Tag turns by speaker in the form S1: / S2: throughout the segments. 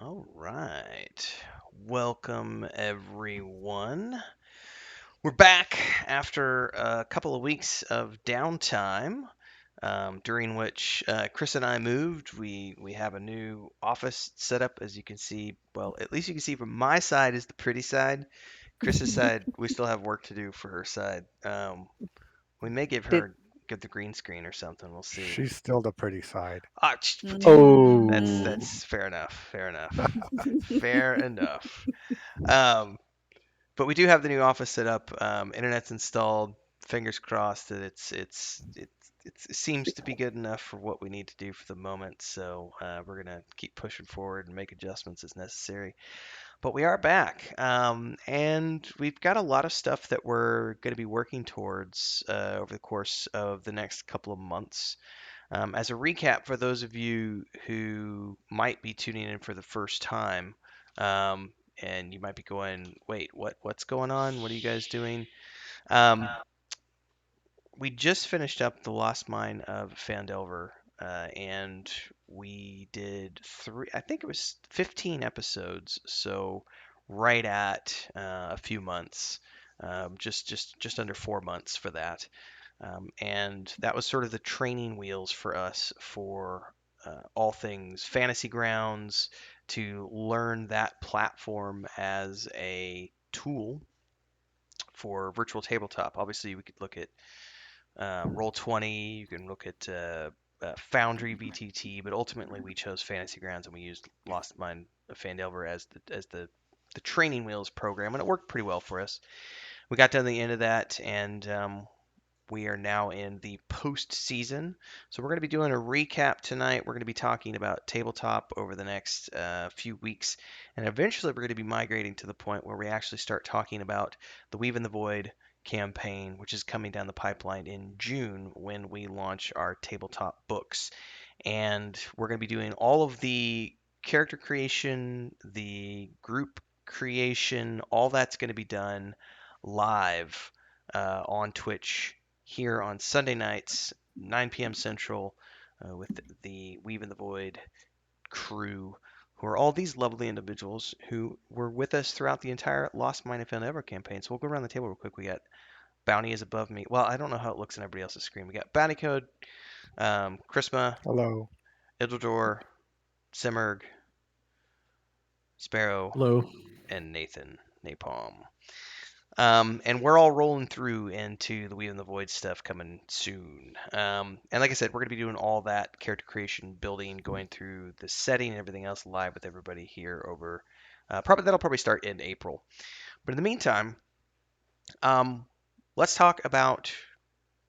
S1: All right. Welcome, everyone. We're back after a couple of weeks of downtime, during which Chris and I moved. We have a new office set up, as you can see. Well, at least you can see from my side is the pretty side. Chris's side, we still have work to do for her side. We may
S2: Did
S1: give the green screen or something. We'll see.
S3: She's still the pretty side.
S1: Ah,
S2: mm,
S1: that's fair enough. Fair enough. Fair enough. Um, but we do have the new office set up. Internet's installed. Fingers crossed that it seems to be good enough for what we need to do for the moment. So we're gonna keep pushing forward and make adjustments as necessary. But we are back, and we've got a lot of stuff that we're going to be working towards over the course of the next couple of months. As a recap, for those of you who might be tuning in for the first time, and you might be going, "Wait, what's going on? What are you guys doing?" Um, we just finished up the Lost Mine of Fandelver, and we did three. I think it was 15 episodes, so right at a few months, just under 4 months for that. And that was sort of the training wheels for us for all things Fantasy Grounds, to learn that platform as a tool for virtual tabletop. Obviously, we could look at Roll20, you can look at Foundry VTT, but ultimately we chose Fantasy Grounds and we used Lost Mine of Fandelver as the training wheels program, and it worked pretty well for us. We got down to the end of that, and we are now in the postseason. So we're going to be doing a recap tonight. We're going to be talking about tabletop over the next few weeks, and eventually we're going to be migrating to the point where we actually start talking about the Weave in the Void campaign, which is coming down the pipeline in June when we launch our tabletop books. And we're going to be doing all of the character creation, the group creation, all that's going to be done live on Twitch here on Sunday nights, 9 p.m. Central, with the Weave in the Void crew, who are all these lovely individuals who were with us throughout the entire Lost Mine and Found Ever campaign. So we'll go around the table real quick. We got Bounty is above me. Well, I don't know how it looks on everybody else's screen. We got Bounty Code, Chrisma,
S3: Hello.
S1: Ildrador, Simmerg, Sparrow,
S2: hello.
S1: and Nathan Napalm. And we're all rolling through into the Weave in the Void stuff coming soon. And like I said, we're going to be doing all that character creation, building, going through the setting and everything else live with everybody here over. That'll probably start in April. But in the meantime, um, let's talk about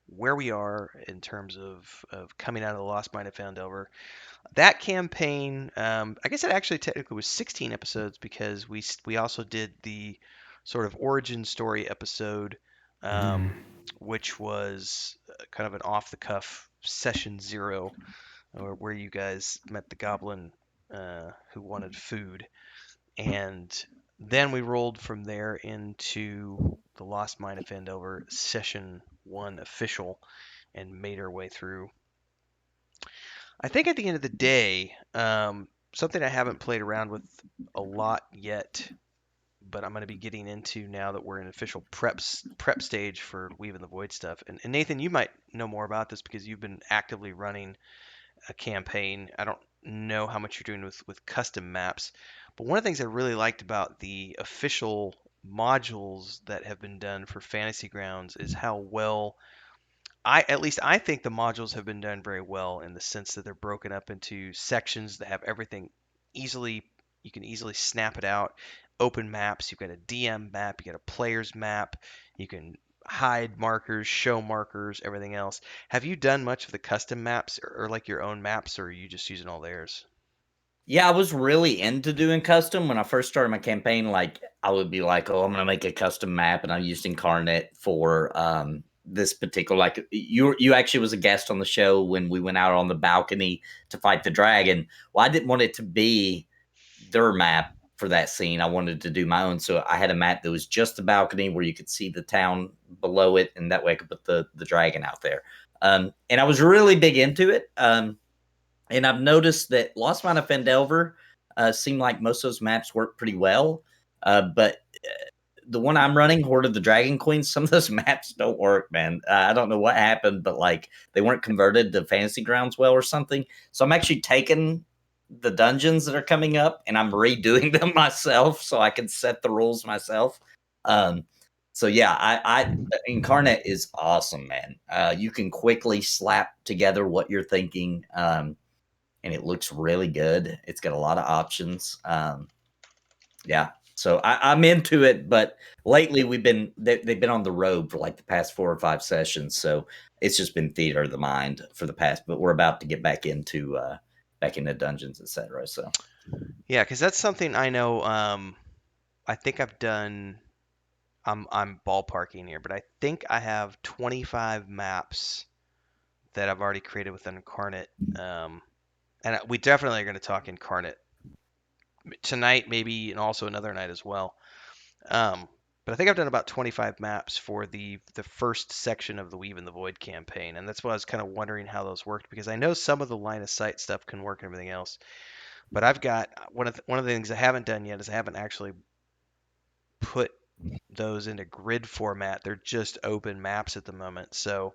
S1: where we are in terms of coming out of the Lost Mine of Foundelver. That campaign, I guess it actually technically was 16 episodes because we also did the sort of origin story episode, which was kind of an off the cuff session zero, where you guys met the goblin who wanted food, and then we rolled from there into the Lost Mine of Fandelver session one official, and made our way through. I think at the end of the day, something I haven't played around with a lot yet, but I'm going to be getting into now that we're in official prep stage for Weave in the Void stuff. And Nathan, you might know more about this because you've been actively running a campaign. I don't know how much you're doing with custom maps, but one of the things I really liked about the official modules that have been done for Fantasy Grounds is how well at least I think the modules have been done very well in the sense that they're broken up into sections that have everything easily. You can easily snap it out. Open maps. You've got a DM map. You got a player's map. You can hide markers, show markers, everything else. Have you done much of the custom maps, or like your own maps, or are you just using all theirs?
S2: Yeah, I was really into doing custom when I first started my campaign. Like, I would be like, "Oh, I'm gonna make a custom map," and I used Incarnate for this particular. Like, you actually was a guest on the show when we went out on the balcony to fight the dragon. Well, I didn't want it to be their map for that scene. I wanted to do my own, so I had a map that was just the balcony where you could see the town below it, and that way I could put the dragon out there. And I was really big into it. And I've noticed that Lost Mine of Fandelver, seem like most of those maps work pretty well. But the one I'm running, Horde of the Dragon Queen, some of those maps don't work, man. I don't know what happened, but like they weren't converted to Fantasy Grounds well or something. So I'm actually taking the dungeons that are coming up and I'm redoing them myself so I can set the rules myself. Um, so yeah, I Incarnate is awesome, man. You can quickly slap together what you're thinking, and it looks really good. It's got a lot of options. Yeah, so I'm into it, but lately they've been on the road for like the past 4 or 5 sessions, so it's just been theater of the mind for the past. But we're about to get back into dungeons, etc. So
S1: Yeah, because that's something I know. I think I've done. I'm ballparking here, but I think I have 25 maps that I've already created with Incarnate. And we definitely are going to talk Incarnate tonight, maybe, and also another night as well. Um, but I think I've done about 25 maps for the first section of the Weave in the Void campaign, and that's why I was kind of wondering how those worked because I know some of the line of sight stuff can work and everything else. But I've got one of the things I haven't done yet is I haven't actually put those into grid format. They're just open maps at the moment. So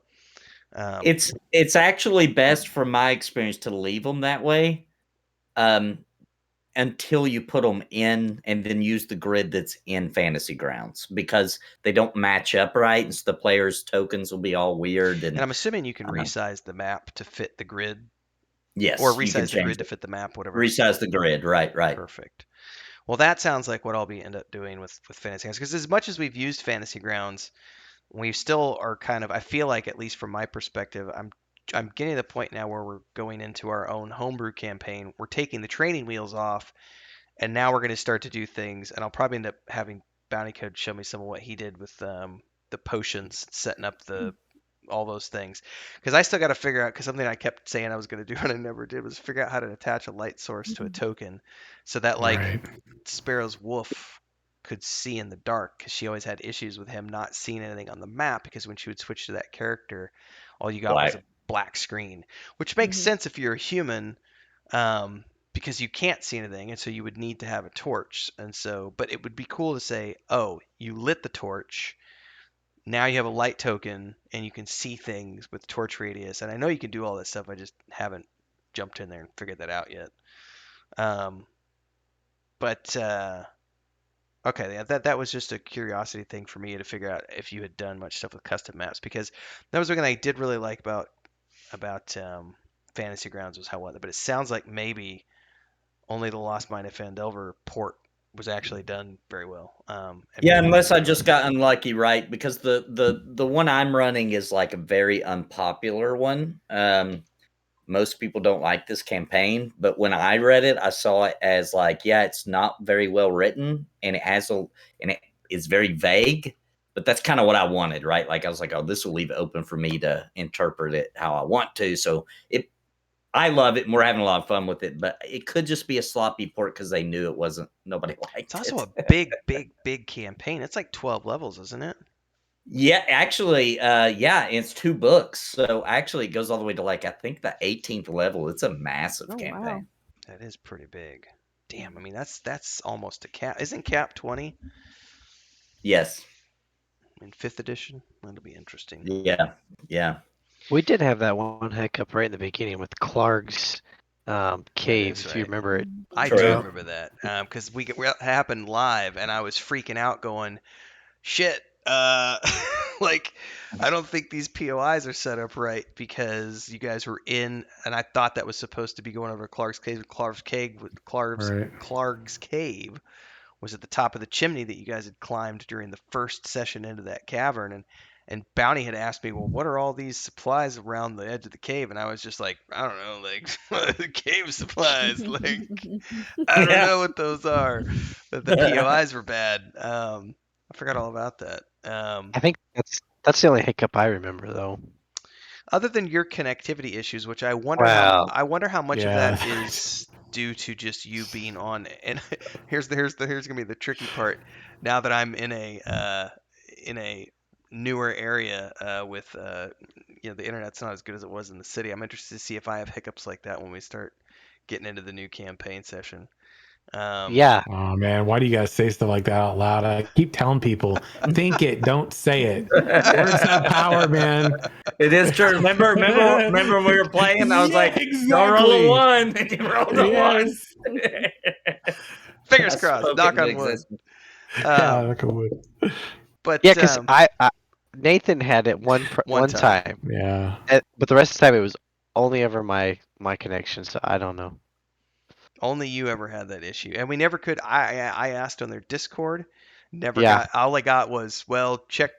S1: um,
S2: it's actually best from my experience to leave them that way. Um, until you put them in and then use the grid that's in Fantasy Grounds because they don't match up right, and so the players' tokens will be all weird.
S1: and
S2: And
S1: I'm assuming you can resize the map to fit the grid or
S2: yes, you can
S1: resize the
S2: change
S1: grid to
S2: it,
S1: fit the map, whatever.
S2: resize the grid. Right, right.
S1: Perfect. Well, that sounds like what I'll be end up doing with Fantasy Grounds because as much as we've used Fantasy Grounds, we still are kind of. I feel like at least from my perspective, I'm getting to the point now where we're going into our own homebrew campaign. We're taking the training wheels off, and now we're going to start to do things. And I'll probably end up having Bounty Code show me some of what he did with the potions, setting up the all those things because I still got to figure out because something I kept saying I was going to do and I never did was figure out how to attach a light source to a token so that like
S3: Right.
S1: Sparrow's wolf could see in the dark because she always had issues with him not seeing anything on the map because when she would switch to that character, all you got was
S2: Black.
S1: a black screen, which makes
S4: Mhm.
S1: sense if you're a human. Because you can't see anything, and so you would need to have a torch. And so, but it would be cool to say, oh, you lit the torch, now you have a light token and you can see things with torch radius. And I know you can do all that stuff. I just haven't jumped in there and figured that out yet. Um, but okay, yeah, that was just a curiosity thing for me to figure out if you had done much stuff with custom maps because that was one thing I did really like about Fantasy Grounds was how well. But it sounds like maybe only the Lost Mine of Phandelver port was actually done very well. And
S2: Yeah,
S1: maybe
S2: unless I just got unlucky, right? Because the one I'm running is like a very unpopular one. Most people don't like this campaign, but when I read it, I saw it as like, yeah, it's not very well written, and it is very vague. But that's kind of what I wanted, right? Like I was like, oh, this will leave it open for me to interpret it how I want to. So I love it, and we're having a lot of fun with it. But it could just be a sloppy port because they knew it wasn't. Nobody
S1: it's
S2: liked
S1: also
S2: it.
S1: a big campaign. It's like 12 levels, isn't it?
S2: Yeah, actually, yeah, it's 2 books. So actually it goes all the way to like I think the 18th level. It's a massive
S4: Oh wow.
S2: campaign.
S1: That is pretty big. Damn, I mean that's almost a cap. Isn't cap 20
S2: Yes.
S1: in 5th edition? That'll be interesting.
S2: Yeah. Yeah.
S3: We did have that one hiccup right in the beginning with Clark's
S1: That
S3: cave,
S1: is
S3: if you
S1: right.
S3: remember it.
S1: I do
S2: True.
S1: remember that because it happened live, and I was freaking out, going, "Shit!" Like, I don't think these POIs are set up right because you guys were in, and I thought that was supposed to be going over Clark's cave.
S3: Right.
S1: Clark's cave was at the top of the chimney that you guys had climbed during the first session into that cavern, and Bounty had asked me, well, what are all these supplies around the edge of the cave? And I was just like, I don't know, like the cave supplies, like I don't
S2: Yeah.
S1: know what those are. The POIs were bad. I forgot all about that.
S3: I think that's the only hiccup I remember though.
S1: Other than your connectivity issues, which
S3: Well,
S1: I wonder how much of
S3: yeah.
S1: that is due to just you being on. And here's gonna be the tricky part. Now that I'm in a newer area with the internet's not as good as it was in the city. I'm interested to see if I have hiccups like that when we start getting into the new campaign session.
S3: Yeah.
S4: Oh man, why do you guys say stuff like that out loud? I keep telling people, think it, don't say it. Words have power, man.
S2: It is true. Remember when we were playing? I was
S4: Yeah,
S2: like,
S4: exactly.
S2: don't roll a 1. And you rolled a 1.
S4: Yes.
S1: Fingers
S2: I
S1: crossed.
S2: spoke
S1: Knock
S2: into
S1: on wood.
S2: existence.
S4: Yeah, that could would.
S1: But
S3: Yeah, because I Nathan had it one
S1: one time.
S3: time,
S4: Yeah.
S3: but the rest of the time it was only ever my connection. So I don't know.
S1: Only you ever had that issue, and we never could. I asked on their Discord, never
S3: Yeah.
S1: got. All I got was, well, check.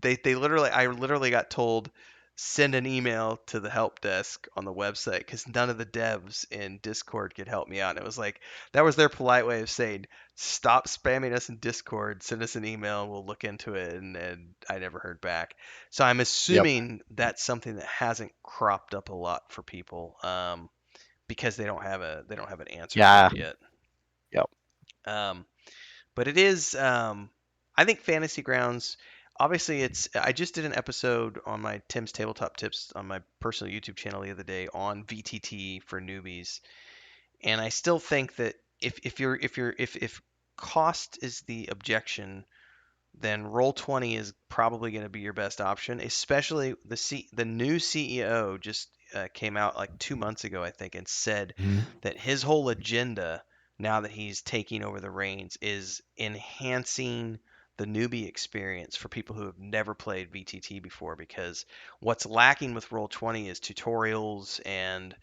S1: They literally, I literally got told, send an email to the help desk on the website because none of the devs in Discord could help me out. And it was like that was their polite way of saying, stop spamming us in Discord, send us an email, and we'll look into it. And I never heard back. So I'm
S3: Yep.
S1: assuming that's something that hasn't cropped up a lot for people. Because they don't have an answer
S3: Yeah.
S1: for it yet.
S3: Yep.
S1: But it is. I think Fantasy Grounds. Obviously, it's. I just did an episode on my Tim's Tabletop Tips on my personal YouTube channel the other day on VTT for newbies, and I still think that if cost is the objection, then Roll20 is probably going to be your best option. Especially the new CEO just came out like 2 months ago, I think, and said
S4: Mhm.
S1: that his whole agenda now that he's taking over the reins is enhancing the newbie experience for people who have never played VTT before. Because what's lacking with Roll20 is tutorials and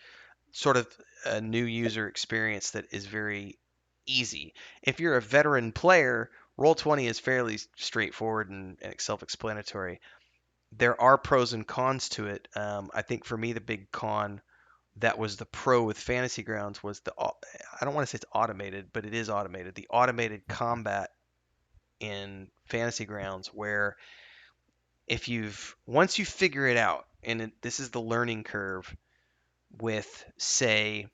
S1: sort of a new user experience that is very easy. If you're a veteran player, Roll20 is fairly straightforward and self-explanatory. There are pros and cons to it. I think for me, the big con that was the pro with Fantasy Grounds was I don't want to say it's automated, but it is automated. The automated combat in Fantasy Grounds, where if once you figure it out, and this is the learning curve with, say,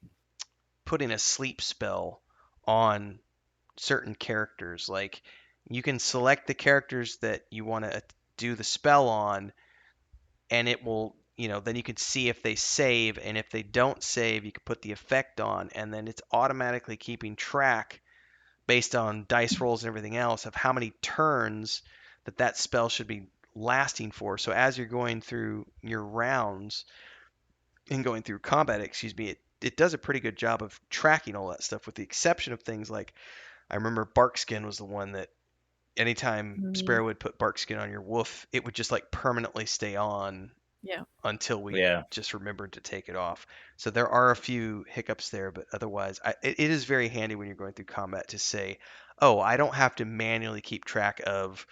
S1: putting a sleep spell on certain characters. Like you can select the characters that you want to do the spell on, and it will, then you can see if they save, and if they don't save, you can put the effect on, and then it's automatically keeping track based on dice rolls and everything else of how many turns that spell should be lasting for. So as you're going through your rounds and going through combat, excuse me, it does a pretty good job of tracking all that stuff, with the exception of things like, I remember Barkskin was the one that anytime Sparrow would put Barkskin on your wolf, it would just like permanently stay on
S5: Yeah.
S1: until we
S2: Yeah.
S1: just remembered to take it off. So there are a few hiccups there, but otherwise, it is very handy when you're going through combat to say, oh, I don't have to manually keep track of,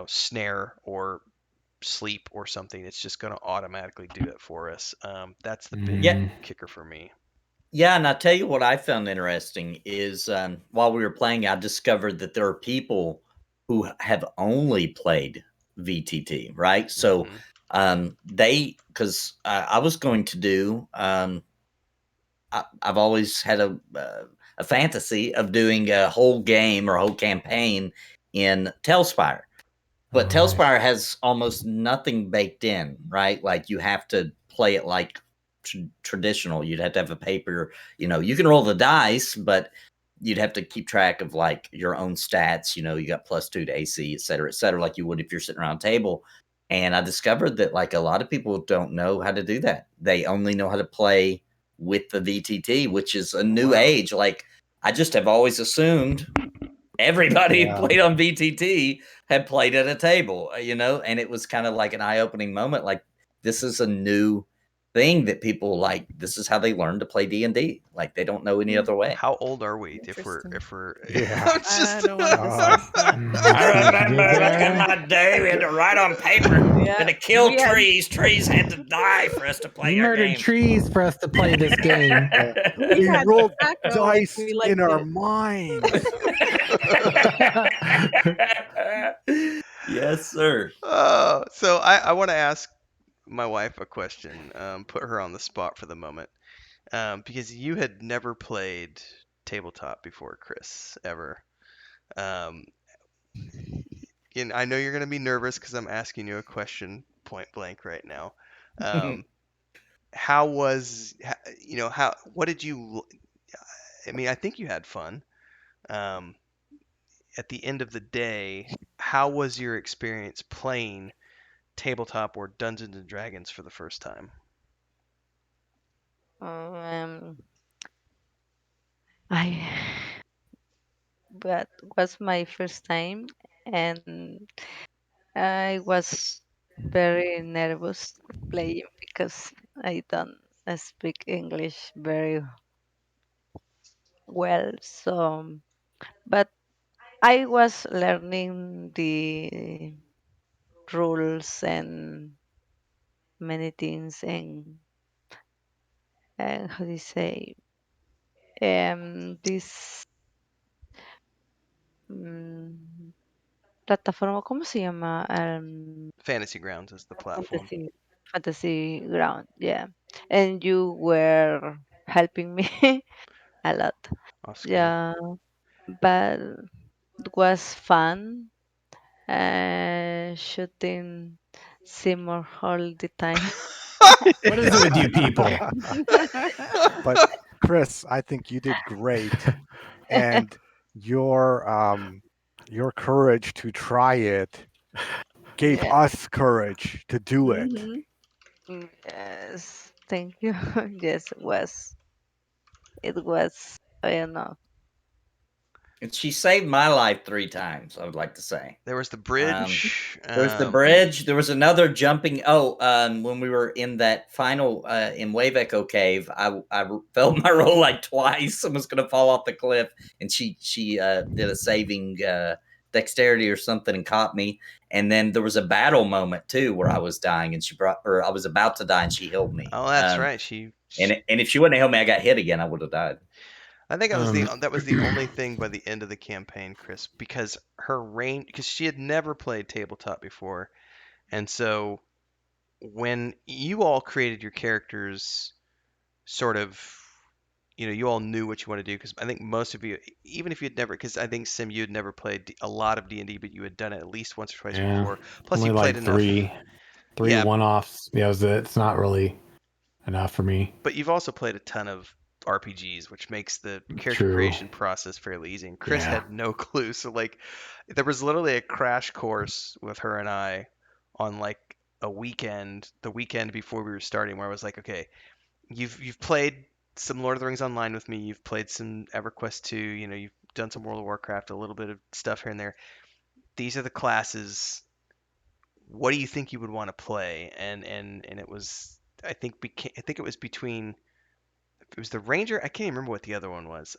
S1: snare or sleep or something. It's just going to automatically do it for us. That's the big
S2: Yeah.
S1: kicker for me.
S2: Yeah, and I'll tell you what I found interesting is while we were playing, I discovered that there are people who have only played VTT, right? So because I was going to do, I've always had a fantasy of doing a whole game or a whole campaign in Tailspire. But Tailspire has almost nothing baked in, right? Like you have to play it like traditional. You'd have to have a paper, you can roll the dice, but you'd have to keep track of like your own stats. You got +2 to AC, et cetera, like you would if you're sitting around a table. And I discovered that like a lot of people don't know how to do that. They only know how to play with the VTT, which is a new age. Like I just have always assumed everybody who played on VTT had played at a table, and it was kind of like an eye-opening moment. Like this is a new thing that people like. This is how they learn to play D&D. Like they don't know any other way.
S1: How old are we if we're
S4: Yeah.
S1: I'm just
S5: I don't want to discuss that.
S2: I remember back in my day, we had to write on paper. We had to kill
S5: We had-
S2: trees. Trees had to die for us to play
S4: We
S2: our
S4: murdered
S2: game.
S4: trees for us to play this game.
S5: We had
S6: rolled
S5: tobacco,
S6: dice
S5: we liked
S6: in our
S5: it.
S6: minds.
S2: Yes, sir.
S1: So I want to ask my wife a question, put her on the spot for the moment, because you had never played tabletop before, Chris, ever. And I know you're going to be nervous because I'm asking you a question point blank right now. How was, what did you, I mean, I think you had fun. Um, at the end of the day, how was your experience playing tabletop or Dungeons and Dragons for the first time?
S5: Um, I but was my first time, and I was very nervous playing because I don't speak English very well. So, but I was learning the rules and many things, and how do you say, this mm, plataforma, ¿cómo se llama?
S1: Fantasy Grounds is the platform.
S5: Fantasy ground, yeah. And you were helping me a lot.
S1: Oscar.
S5: Yeah, but it was fun shooting Seymour all the time.
S4: What is it with you people?
S6: But Chris, I think you did great, and your courage to try it gave
S5: Yeah.
S6: us courage to do it.
S5: Hmm. Yes, thank you. Yes, it was, I don't know.
S2: And she saved my life 3 times, I would like to say.
S1: There was the
S2: Um,
S1: bridge.
S2: there was the bridge. There was another jumping. When we were in that final in Wave Echo Cave, I failed my roll like twice and was going to fall off the cliff. And she did a saving dexterity or something and caught me. And then there was a battle moment too where I was dying and I was about to die and she healed me.
S1: Oh, that's right.
S2: And if she wouldn't have helped me, I got hit again. I would have died.
S1: I think
S4: Um,
S1: that was the only thing by the end of the campaign, Chris, because her range, because she had never played tabletop before, and so when you all created your characters, sort of, you all knew what you want to do. Because I think most of you, even if you'd never, because I think Sim, you had never played a lot of D&D, but you had done it at least once or twice
S4: yeah,
S1: before. Plus,
S4: only
S1: you played
S4: like
S1: enough.
S4: three
S1: Yeah,
S4: one-offs. Yeah, it's not really enough for me.
S1: but you've also played a ton of RPGs, which makes the character
S4: True.
S1: creation process fairly easy. And Chris
S4: Yeah.
S1: had no clue. So like there was literally a crash course with her and I on like a weekend, the weekend before we were starting, where I was like, okay, you've played some Lord of the Rings Online with me, you've played some EverQuest 2, you've done some World of Warcraft, a little bit of stuff here and there. These are the classes. What do you think you would want to play? And it was, I think it was between, it was the Ranger. I can't even remember what the other one was.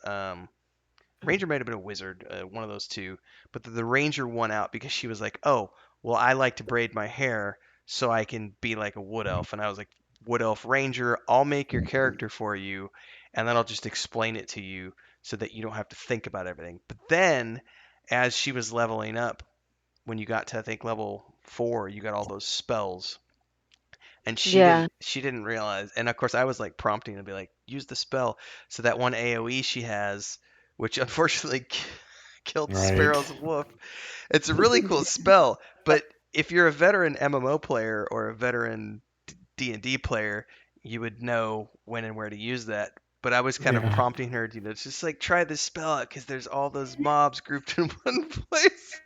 S1: Ranger might have been a wizard, one of those two. But the Ranger won out because she was like, "Oh, well, I like to braid my hair, so I can be like a wood elf." And I was like, "Wood elf Ranger, I'll make your character for you, and then I'll just explain it to you so that you don't have to think about everything." But then, as she was leveling up, when you got to I think level 4, you got all those spells and
S5: Yeah,
S1: she didn't realize. And of course I was like prompting to be like, use the spell. So that one AoE she has, which unfortunately killed
S4: Right.
S1: Sparrow's wolf, it's a really cool spell. But if you're a veteran MMO player or a veteran D&D player, you would know when and where to use that. But I was kind of
S4: Yeah.
S1: prompting her, just like try this spell out because there's all those mobs grouped in one place.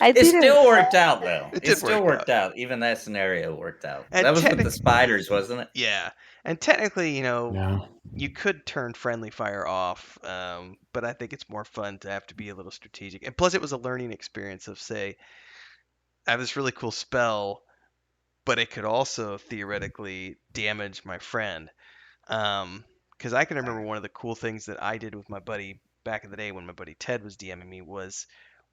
S5: I
S2: It
S5: didn't.
S2: still worked out though.
S1: It
S2: It
S1: did
S2: still
S1: work out.
S2: worked out. Even that scenario worked out.
S1: And
S2: That was with the
S1: technically,
S2: spiders, wasn't it?
S1: yeah, and technically,
S4: Yeah.
S1: you could turn friendly fire off, but I think it's more fun to have to be a little strategic. And plus, it was a learning experience of, say, I have this really cool spell, but it could also theoretically damage my friend. Because I can remember one of the cool things that I did with my buddy back in the day when my buddy Ted was DMing me was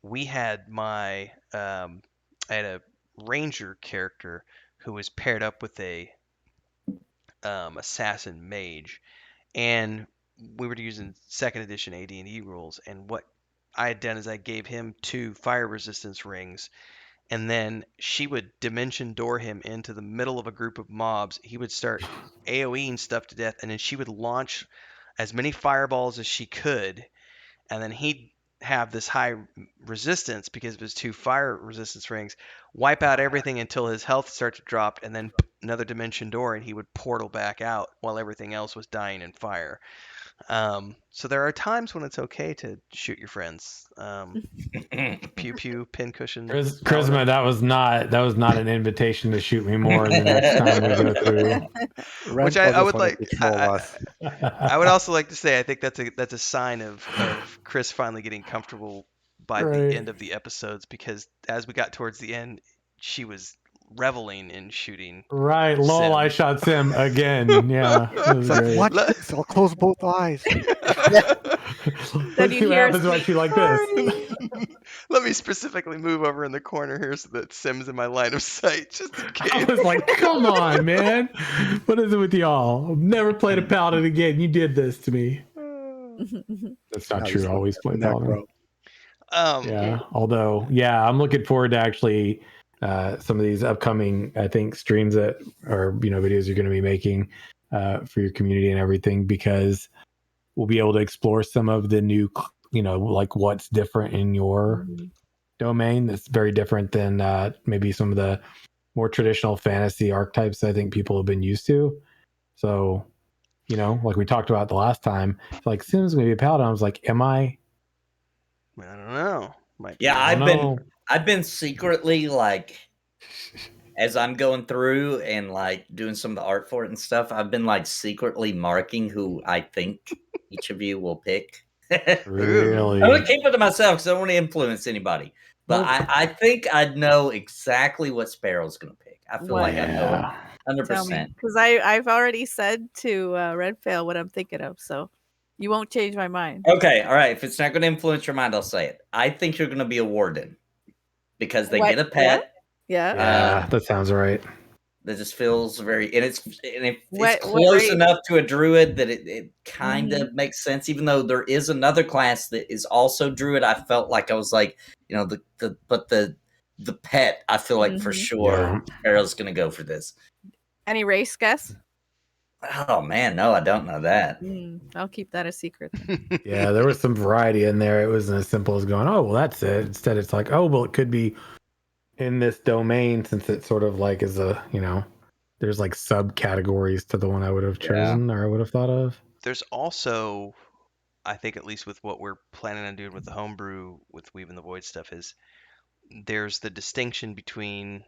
S1: we had I had a ranger character who was paired up with a assassin mage, and we were using second edition AD&E rules. And what I had done is I gave him 2 fire resistance rings, and then she would dimension door him into the middle of a group of mobs. He would start AoEing stuff to death, and then she would launch as many fireballs as she could, and then he'd have this high resistance because of his 2 fire resistance rings, wipe out everything until his health started to drop, and then another dimension door and he would portal back out while everything else was dying in fire. So there are times when it's okay to shoot your friends. Pew pew, pincushion.
S4: Charisma,
S1: paladin.
S4: that was not an invitation to shoot me more the next time we go through.
S1: Which
S6: Renfro
S1: I
S6: just
S1: would
S6: wanted
S1: like.
S6: to troll us.
S1: I would also like to say I think that's a sign of Chris finally getting comfortable by the
S4: Right.
S1: end of the episodes, because as we got towards the end, she was reveling in shooting.
S4: Right, lol,
S1: Sim.
S4: I shot Sim again. Yeah, it was
S6: It's like,
S4: great.
S6: watch
S1: Let-
S6: this. I'll close both eyes.
S4: Let's
S7: you
S4: see what
S7: hear
S4: happens when
S7: sweet
S4: she like this.
S1: Let me specifically move over in the corner here so that Sim's in my line of sight, just in
S4: I
S1: case.
S4: was like, come on, man. What is it with y'all? I've never played a paladin again. You did this to me. That's not
S6: Now
S4: true.
S6: he's
S4: I always play
S6: neck,
S4: paladin.
S6: bro.
S4: Yeah. Although, yeah, I'm looking forward to actually some of these upcoming, I think, streams that or videos you're going to be making for your community and everything, because we'll be able to explore some of the new, like what's different in your domain that's very different than maybe some of the more traditional fantasy archetypes I think people have been used to. So, like we talked about the last time, it's like Sims maybe a paladin. I was like, am I?
S1: I don't know. Might be.
S2: Yeah,
S4: I don't know.
S2: I've been secretly like, as I'm going through and like doing some of the art for it and stuff, I've been like secretly marking who I think each of you will pick.
S4: Really?
S2: I'm gonna keep it to myself because I don't want to influence anybody. But
S4: Well-
S2: I think I'd know exactly what Sparrow's gonna pick. I feel like I know
S4: Yeah.
S2: it
S7: Tell me,
S2: 100%.
S7: because I've already said to Redfail what I'm thinking of, so you won't change my mind.
S2: Okay, all right. If it's not gonna influence your mind, I'll say it. I think you're gonna be a warden because they get a pet.
S7: Yeah.
S4: Yeah, that sounds right.
S2: That just feels very, and it's
S7: What
S2: close
S7: race?
S2: enough to a druid that it kind
S7: Mhm.
S2: of makes sense. Even though there is another class that is also druid, I felt like I was like, the pet. I feel like for
S7: Mhm.
S2: sure Sparrow's gonna go for this.
S7: Any race guess?
S2: Oh man, no, I don't know that.
S7: I'll keep that a secret.
S4: Yeah, there was some variety in there. It wasn't as simple as going, oh, well, that's it. Instead, it's like, oh, well, it could be in this domain, since it sort of like is a, there's like subcategories to the one I would have chosen or I would have thought of.
S1: There's also, I think, at least with what we're planning on doing with the homebrew with Weaving the Void stuff, is there's the distinction between,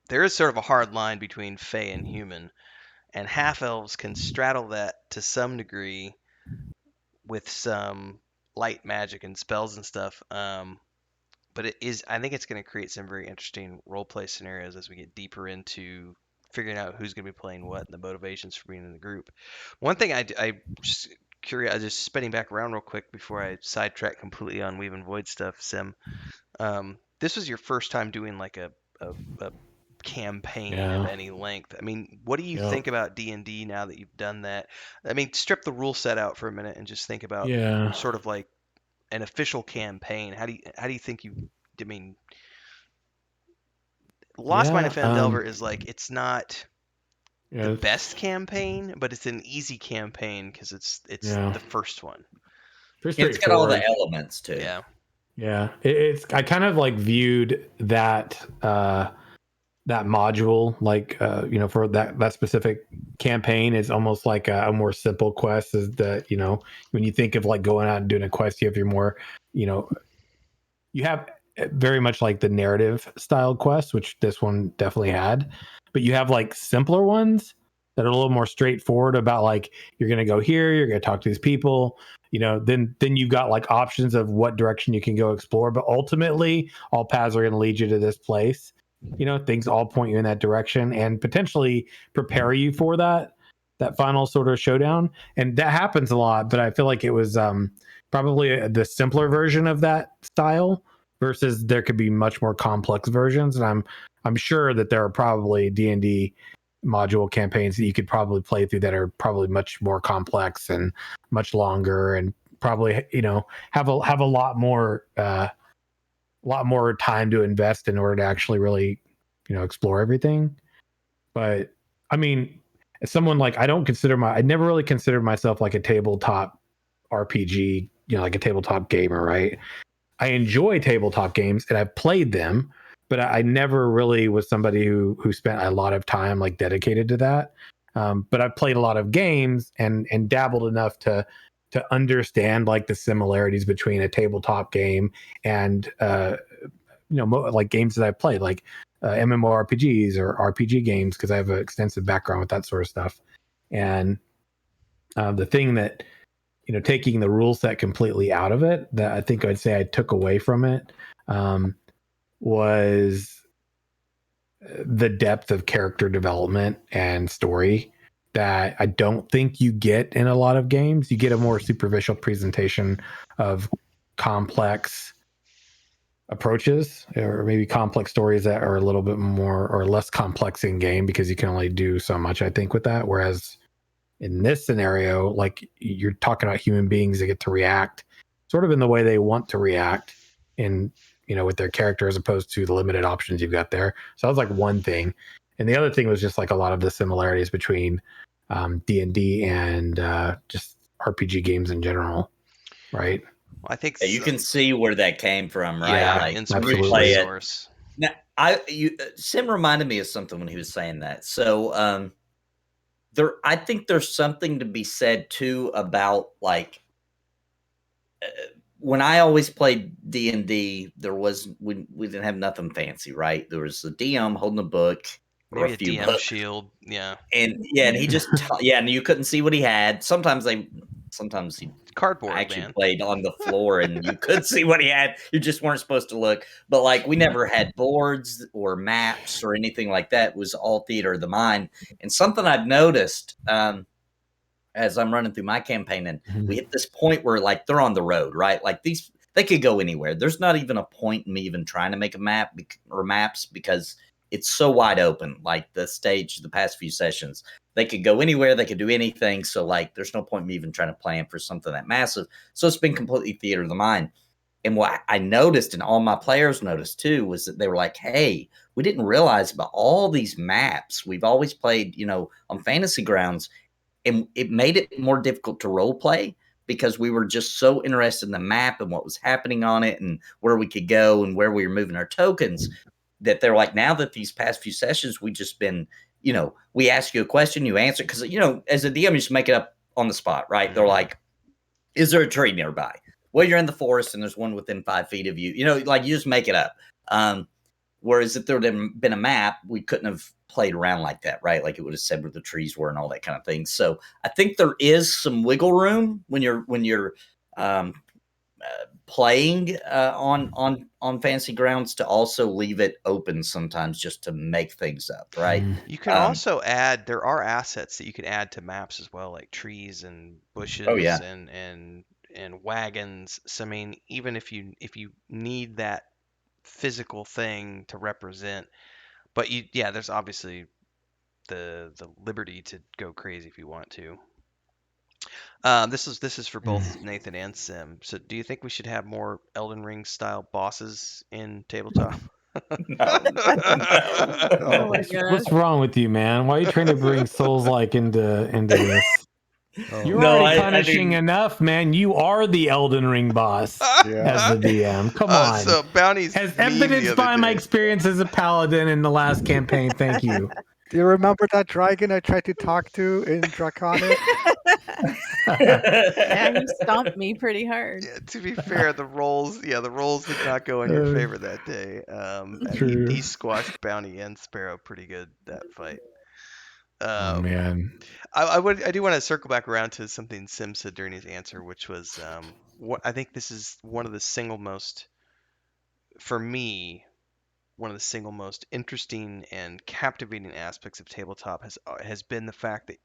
S1: there is sort of a hard line between Fey and human, and half elves can straddle that to some degree with some light magic and spells and stuff. But I think it's going to create some very interesting role play scenarios as we get deeper into figuring out who's going to be playing what and the motivations for being in the group. One thing I just curious, just spinning back around real quick before I sidetrack completely on Weave and Void stuff, Sim. This was your first time doing like a campaign of any length. I mean, what do you think about D&D now that you've done that? I mean, strip the rule set out for a minute and just think about sort of like an official campaign. How do you think you? I mean, Lost Mine of Phandelver is like, it's not the best campaign, but it's an easy campaign because it's the first one.
S2: It's got all the elements too.
S1: Yeah.
S4: It's I kind of like viewed that that module like for that specific campaign is almost like a more simple quest. Is that when you think of like going out and doing a quest, you have your more you have very much like the narrative style quest, which this one definitely had, but you have like simpler ones that are a little more straightforward about like, you're going to go here, you're going to talk to these people, then you've got like options of what direction you can go explore, but ultimately all paths are going to lead you to this place. Things all point you in that direction and potentially prepare you for that final sort of showdown. And that happens a lot, but I feel like it was probably the simpler version of that style versus there could be much more complex versions. And I'm sure that there are probably D&D module campaigns that you could probably play through that are probably much more complex and much longer and probably have a lot more time to invest in order to actually really explore everything. But I mean, as someone like, I never really considered myself like a tabletop RPG, like a tabletop gamer, right? I enjoy tabletop games and I've played them, but I never really was somebody who spent a lot of time like dedicated to that. But I've played a lot of games and dabbled enough to understand like the similarities between a tabletop game and like games that I've played, like MMORPGs or RPG games, because I have an extensive background with that sort of stuff. And the thing that, taking the rule set completely out of it, that I think I'd say I took away from it, was the depth of character development and story that I don't think you get in a lot of games. You get a more superficial presentation of complex approaches, or maybe complex stories that are a little bit more or less complex in game, because you can only do so much, I think, with that. Whereas in this scenario, like, you're talking about human beings that get to react sort of in the way they want to react in, with their character, as opposed to the limited options you've got there. So that was like one thing. And the other thing was just like a lot of the similarities between D&D and just RPG games in general, right?
S1: I think
S2: You can see where that came from, right?
S1: Yeah,
S2: like
S1: inspiration
S2: play it.
S1: source.
S2: Now, Sim reminded me of something when he was saying that. So, I think there's something to be said too about like when I always played D&D, we didn't have nothing fancy, right? There was a DM holding a book, or
S1: maybe
S2: a few
S1: DM
S2: books.
S1: shield, yeah,
S2: and he just and you couldn't see what he had. Sometimes he
S1: cardboard,
S2: actually
S1: man.
S2: played on the floor, and you could see what he had. You just weren't supposed to look. But like, we never had boards or maps or anything like that. It was all theater of the mind. And something I've noticed as I'm running through my campaign, and we hit this point where like they're on the road, right? Like they could go anywhere. There's not even a point in me even trying to make a map or maps, because it's so wide open. Like the past few sessions, they could go anywhere, they could do anything. So like, there's no point in me even trying to plan for something that massive. So it's been completely theater of the mind. And what I noticed, and all my players noticed too, was that they were like, hey, we didn't realize about all these maps. We've always played, on Fantasy Grounds, and it made it more difficult to role play, because we were just so interested in the map and what was happening on it and where we could go and where we were moving our tokens, that they're like, now that these past few sessions, we just been, we ask you a question, you answer. Because, as a DM, you just make it up on the spot, right? Mm-hmm. They're like, is there a tree nearby? Well, you're in the forest and there's one within 5 feet of you. Like, you just make it up. Whereas if there had been a map, we couldn't have played around like that, right? Like, it would have said where the trees were and all that kind of thing. So I think there is some wiggle room when you're playing on Fantasy Grounds, to also leave it open sometimes, just to make things up, right?
S1: You can also add. There are assets that you can add to maps as well, like trees and bushes.
S2: Oh, yeah.
S1: and wagons. So I mean, even if you need that physical thing to represent, but there's obviously the liberty to go crazy if you want to. This is for both Nathan and Sim. So do you think we should have more Elden Ring style bosses in tabletop?
S2: No.
S7: Oh my god.
S4: What's wrong with you, man? Why are you trying to bring Souls-like into this?
S6: Oh.
S4: You're
S2: No,
S4: already
S2: I
S4: punishing
S2: think-
S4: enough, man. You are the Elden Ring boss as the DM. Come on.
S1: So Bounty's
S4: As
S1: meme the
S4: evidenced
S1: other
S4: by my
S1: day.
S4: experience as a paladin in the last campaign. Thank you.
S6: Do you remember that dragon I tried to talk to in Draconic?
S7: Yeah, he stomped me pretty hard.
S1: Yeah, to be fair, the rolls did not go in your favor that day.
S4: True.
S1: He squashed Bounty and Sparrow pretty good that fight.
S4: Oh man.
S1: I do want to circle back around to something Sim said during his answer, which was what I think this is one of the single most, for me, one of the single most interesting and captivating aspects of tabletop has been the fact that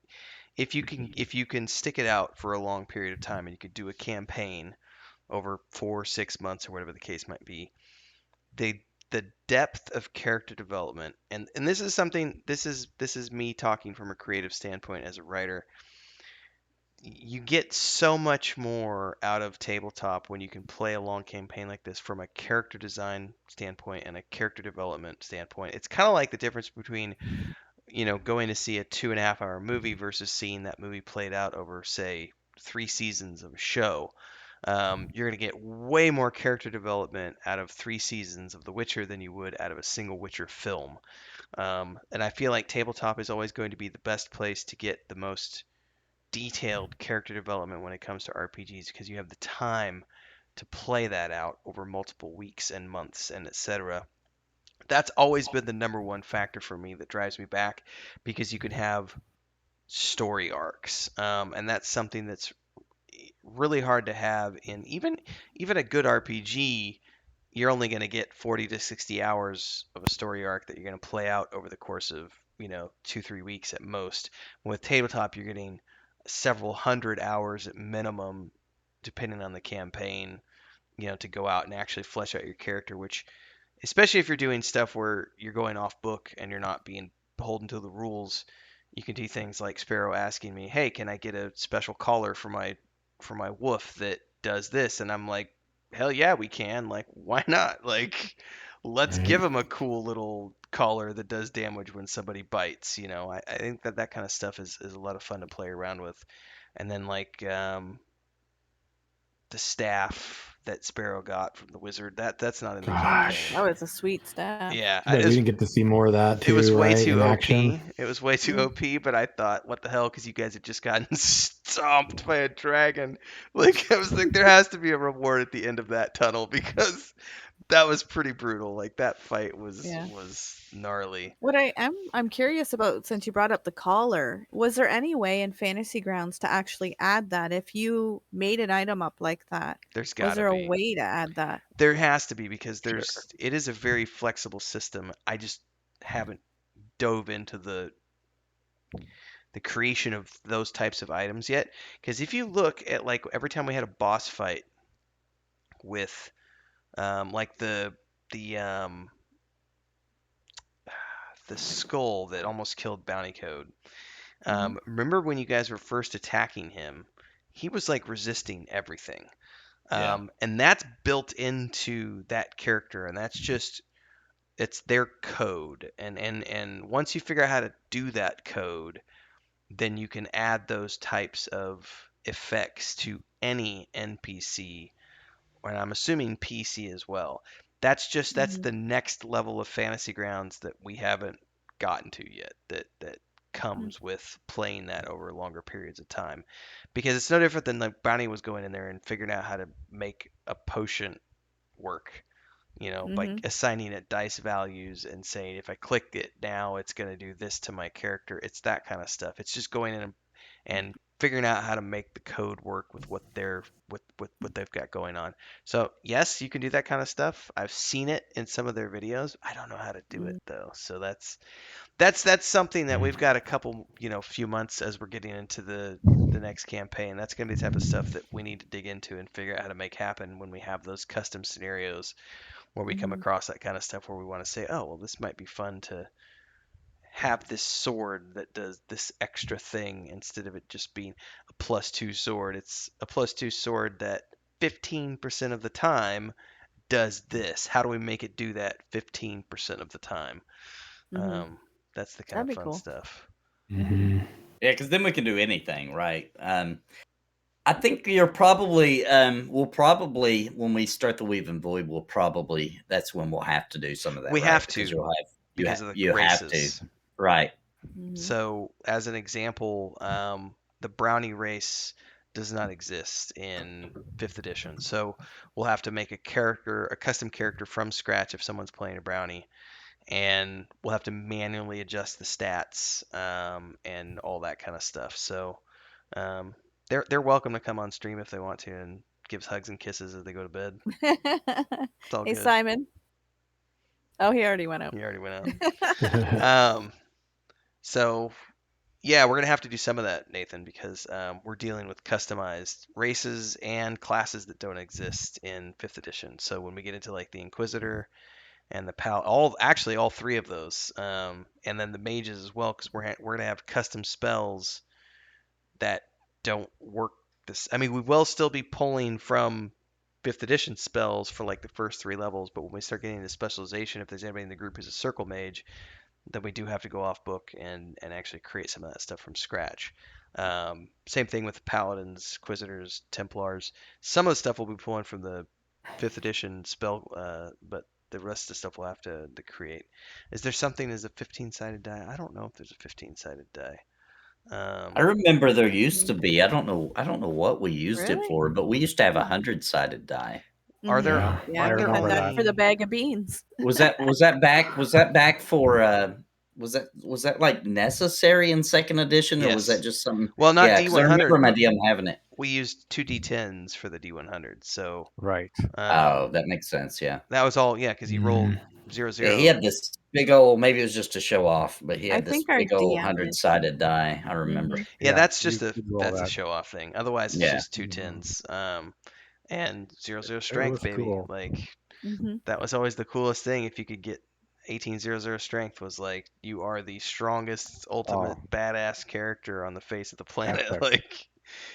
S1: if you can stick it out for a long period of time, and you could do a campaign over 4 or 6 months or whatever the case might be, the depth of character development, and this is something, this is me talking from a creative standpoint as a writer. You get so much more out of tabletop when you can play a long campaign like this from a character design standpoint and a character development standpoint. It's kind of like the difference between going to see a 2.5 hour movie versus seeing that movie played out over, say, 3 seasons of a show. You're going to get way more character development out of 3 seasons of The Witcher than you would out of a single Witcher film. And I feel like tabletop is always going to be the best place to get the most detailed character development when it comes to RPGs because you have the time to play that out over multiple weeks and months and etc. That's always been the number one factor for me that drives me back because you can have story arcs, and that's something that's really hard to have in even a good RPG. You're only going to get 40 to 60 hours of a story arc that you're going to play out over the course of 2-3 weeks at most. With tabletop, you're getting several hundred hours at minimum, depending on the campaign, to go out and actually flesh out your character, which especially if you're doing stuff where you're going off book and you're not being beholden to the rules, you can do things like Sparrow asking me, "Hey, can I get a special collar for my wolf that does this?" And I'm like, "Hell yeah, we can. Like, why not? Like, let's
S4: Right.
S1: give him a cool little collar that does damage when somebody bites." I think that kind of stuff is a lot of fun to play around with. And then like the staff that Sparrow got from the wizard, that's not in the
S4: Gosh.
S1: campaign.
S7: Oh, it's a sweet staff.
S1: Yeah,
S4: Too bad we didn't get to see more of that
S1: it was
S4: too,
S1: way
S4: right?
S1: too
S4: In action.
S1: OP. It was way too
S7: Mhm.
S1: OP, but I thought, what the hell? Because you guys had just gotten stomped by a dragon. Like, I was like, there has to be a reward at the end of that tunnel because that was pretty brutal. Like, that fight was
S7: Yeah.
S1: gnarly.
S7: What I'm curious about, since you brought up the collar, was there any way in Fantasy Grounds to actually add that if you made an item up like that?
S1: There's
S7: Was
S1: gotta
S7: there a
S1: be.
S7: way to add that?
S1: There has to be because
S3: Sure.
S1: it is a very flexible system. I just haven't dove into the creation of those types of items yet. Because if you look at like every time we had a boss fight with like the the skull that almost killed Bounty Code. Remember when you guys were first attacking him? He was like resisting everything.
S2: Yeah.
S1: And that's built into that character, and that's just it's their code. And once you figure out how to do that code, then you can add those types of effects to any NPC, and I'm assuming PC as well. That's
S7: Mhm.
S1: the next level of Fantasy Grounds that we haven't gotten to yet. That
S7: Mm.
S1: comes with playing that over longer periods of time, because it's no different than like Brownie was going in there and figuring out how to make a potion work. By
S7: Mhm.
S1: assigning it dice values and saying if I click it now, it's going to do this to my character. It's that kind of stuff. It's just going in and figuring out how to make the code work with what they've got going on. So yes, you can do that kind of stuff. I've seen it in some of their videos. I don't know how to do it
S7: Mm.
S1: though. So that's something that we've got a couple, few months as we're getting into the next campaign. That's going to be the type of stuff that we need to dig into and figure out how to make happen when we have those custom scenarios where we come
S7: Mhm.
S1: across that kind of stuff where we want to say, oh, well, this might be fun to have this sword that does this extra thing instead of it just being a +2 sword. It's a +2 sword that 15% of the time does this. How do we make it do that 15% of the time?
S7: Mhm.
S1: That's the kind
S7: That'd
S1: of
S7: be
S1: fun
S7: cool.
S1: stuff.
S4: Mhm.
S2: Yeah, because then we can do anything, right? I think you're probably we'll probably when we start the Weave and Void, that's when we'll have to do some of that,
S1: We
S2: right?
S1: have
S2: Because
S1: to because of the
S2: you have to,
S1: races.
S2: right?
S7: Mhm.
S1: So, as an example, the Brownie Race does not exist in 5th edition. So, we'll have to make a custom character from scratch if someone's playing a Brownie, and we'll have to manually adjust the stats and all that kind of stuff. So, um, they're welcome to come on stream if they want to and gives hugs and kisses as they go to bed. It's all
S7: Hey,
S1: good.
S7: Simon. Oh, he already went out.
S1: He already went out. So yeah, we're gonna have to do some of that, Nathan, because we're dealing with customized races and classes that don't exist in 5th edition. So when we get into like the Inquisitor and the all three of those, and then the mages as well, because we're gonna have custom spells that don't work. I mean, we will still be pulling from 5th edition spells for like the first 3 levels, but when we start getting into specialization, if there's anybody in the group who's a circle mage, then we do have to go off book and actually create some of that stuff from scratch. Same thing with Paladins, Inquisitors, Templars. Some of the stuff we'll be pulling from the 5th edition spell, but the rest of the stuff we'll have to create. Is there something as a 15-sided die? I don't know if there's a 15-sided die.
S2: I remember there used to be. I don't know what we used it
S7: Really?
S2: for, but we used to have a 100-sided die.
S1: Are there?
S4: Yeah.
S7: Yeah,
S1: Aren't
S7: we
S1: there
S7: had that
S1: only?
S7: for the bag of beans.
S2: Was that back for was that like necessary in 2nd edition, or was that
S1: Yes.
S2: just something?
S1: Well, not
S2: Yeah, 'cause I remember
S1: D100.
S2: my DM having it.
S1: We used 2 D10s for the D100, so
S6: Right.
S2: Oh, that makes sense. Yeah.
S1: that was all. Yeah, because he rolled 0
S2: Yeah,
S1: 0.
S2: he had this big old. Maybe it was just to show off, but he
S7: I
S2: had this
S7: think our
S2: big old
S7: DM
S2: 100-sided die. I remember.
S7: Mhm.
S1: Yeah, that's just
S6: you could roll
S1: a
S6: that.
S1: show off thing. Otherwise, it's
S2: Yeah.
S1: just 2 10s. And 0 0
S6: It
S1: strength,
S6: was
S1: baby.
S6: cool.
S1: Like
S7: Mhm.
S1: that was always the coolest thing. If you could get 1800 strength, was like you are the strongest, ultimate badass character on the face of the planet.
S6: Epic.
S1: Like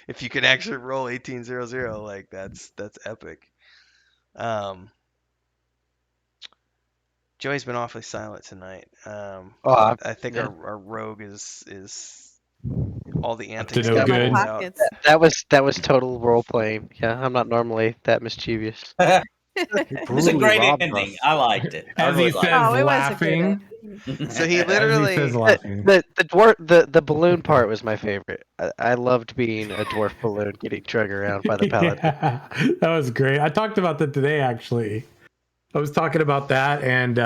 S1: if you can actually roll 1800, like that's epic. Joey's been awfully silent tonight. I think
S3: yeah.
S1: our rogue is all the
S4: Up to
S1: antics
S4: no
S1: got
S4: good.
S1: pulled out.
S7: Pockets.
S3: That was total role playing. Yeah, I'm not normally that mischievous.
S6: He
S2: It was a
S6: brutally
S2: great
S6: robbed
S2: ending.
S6: us.
S2: I liked it. I
S4: As
S2: really
S4: he
S2: liked
S4: says,
S7: Oh, it was a
S4: laughing.
S7: good
S1: So he
S4: As he
S1: literally
S4: says, laughing.
S3: The balloon part was my favorite. I loved being a dwarf balloon getting dragged around by the paladin.
S4: Yeah, that was great. I talked about that today, actually. I was talking about that, and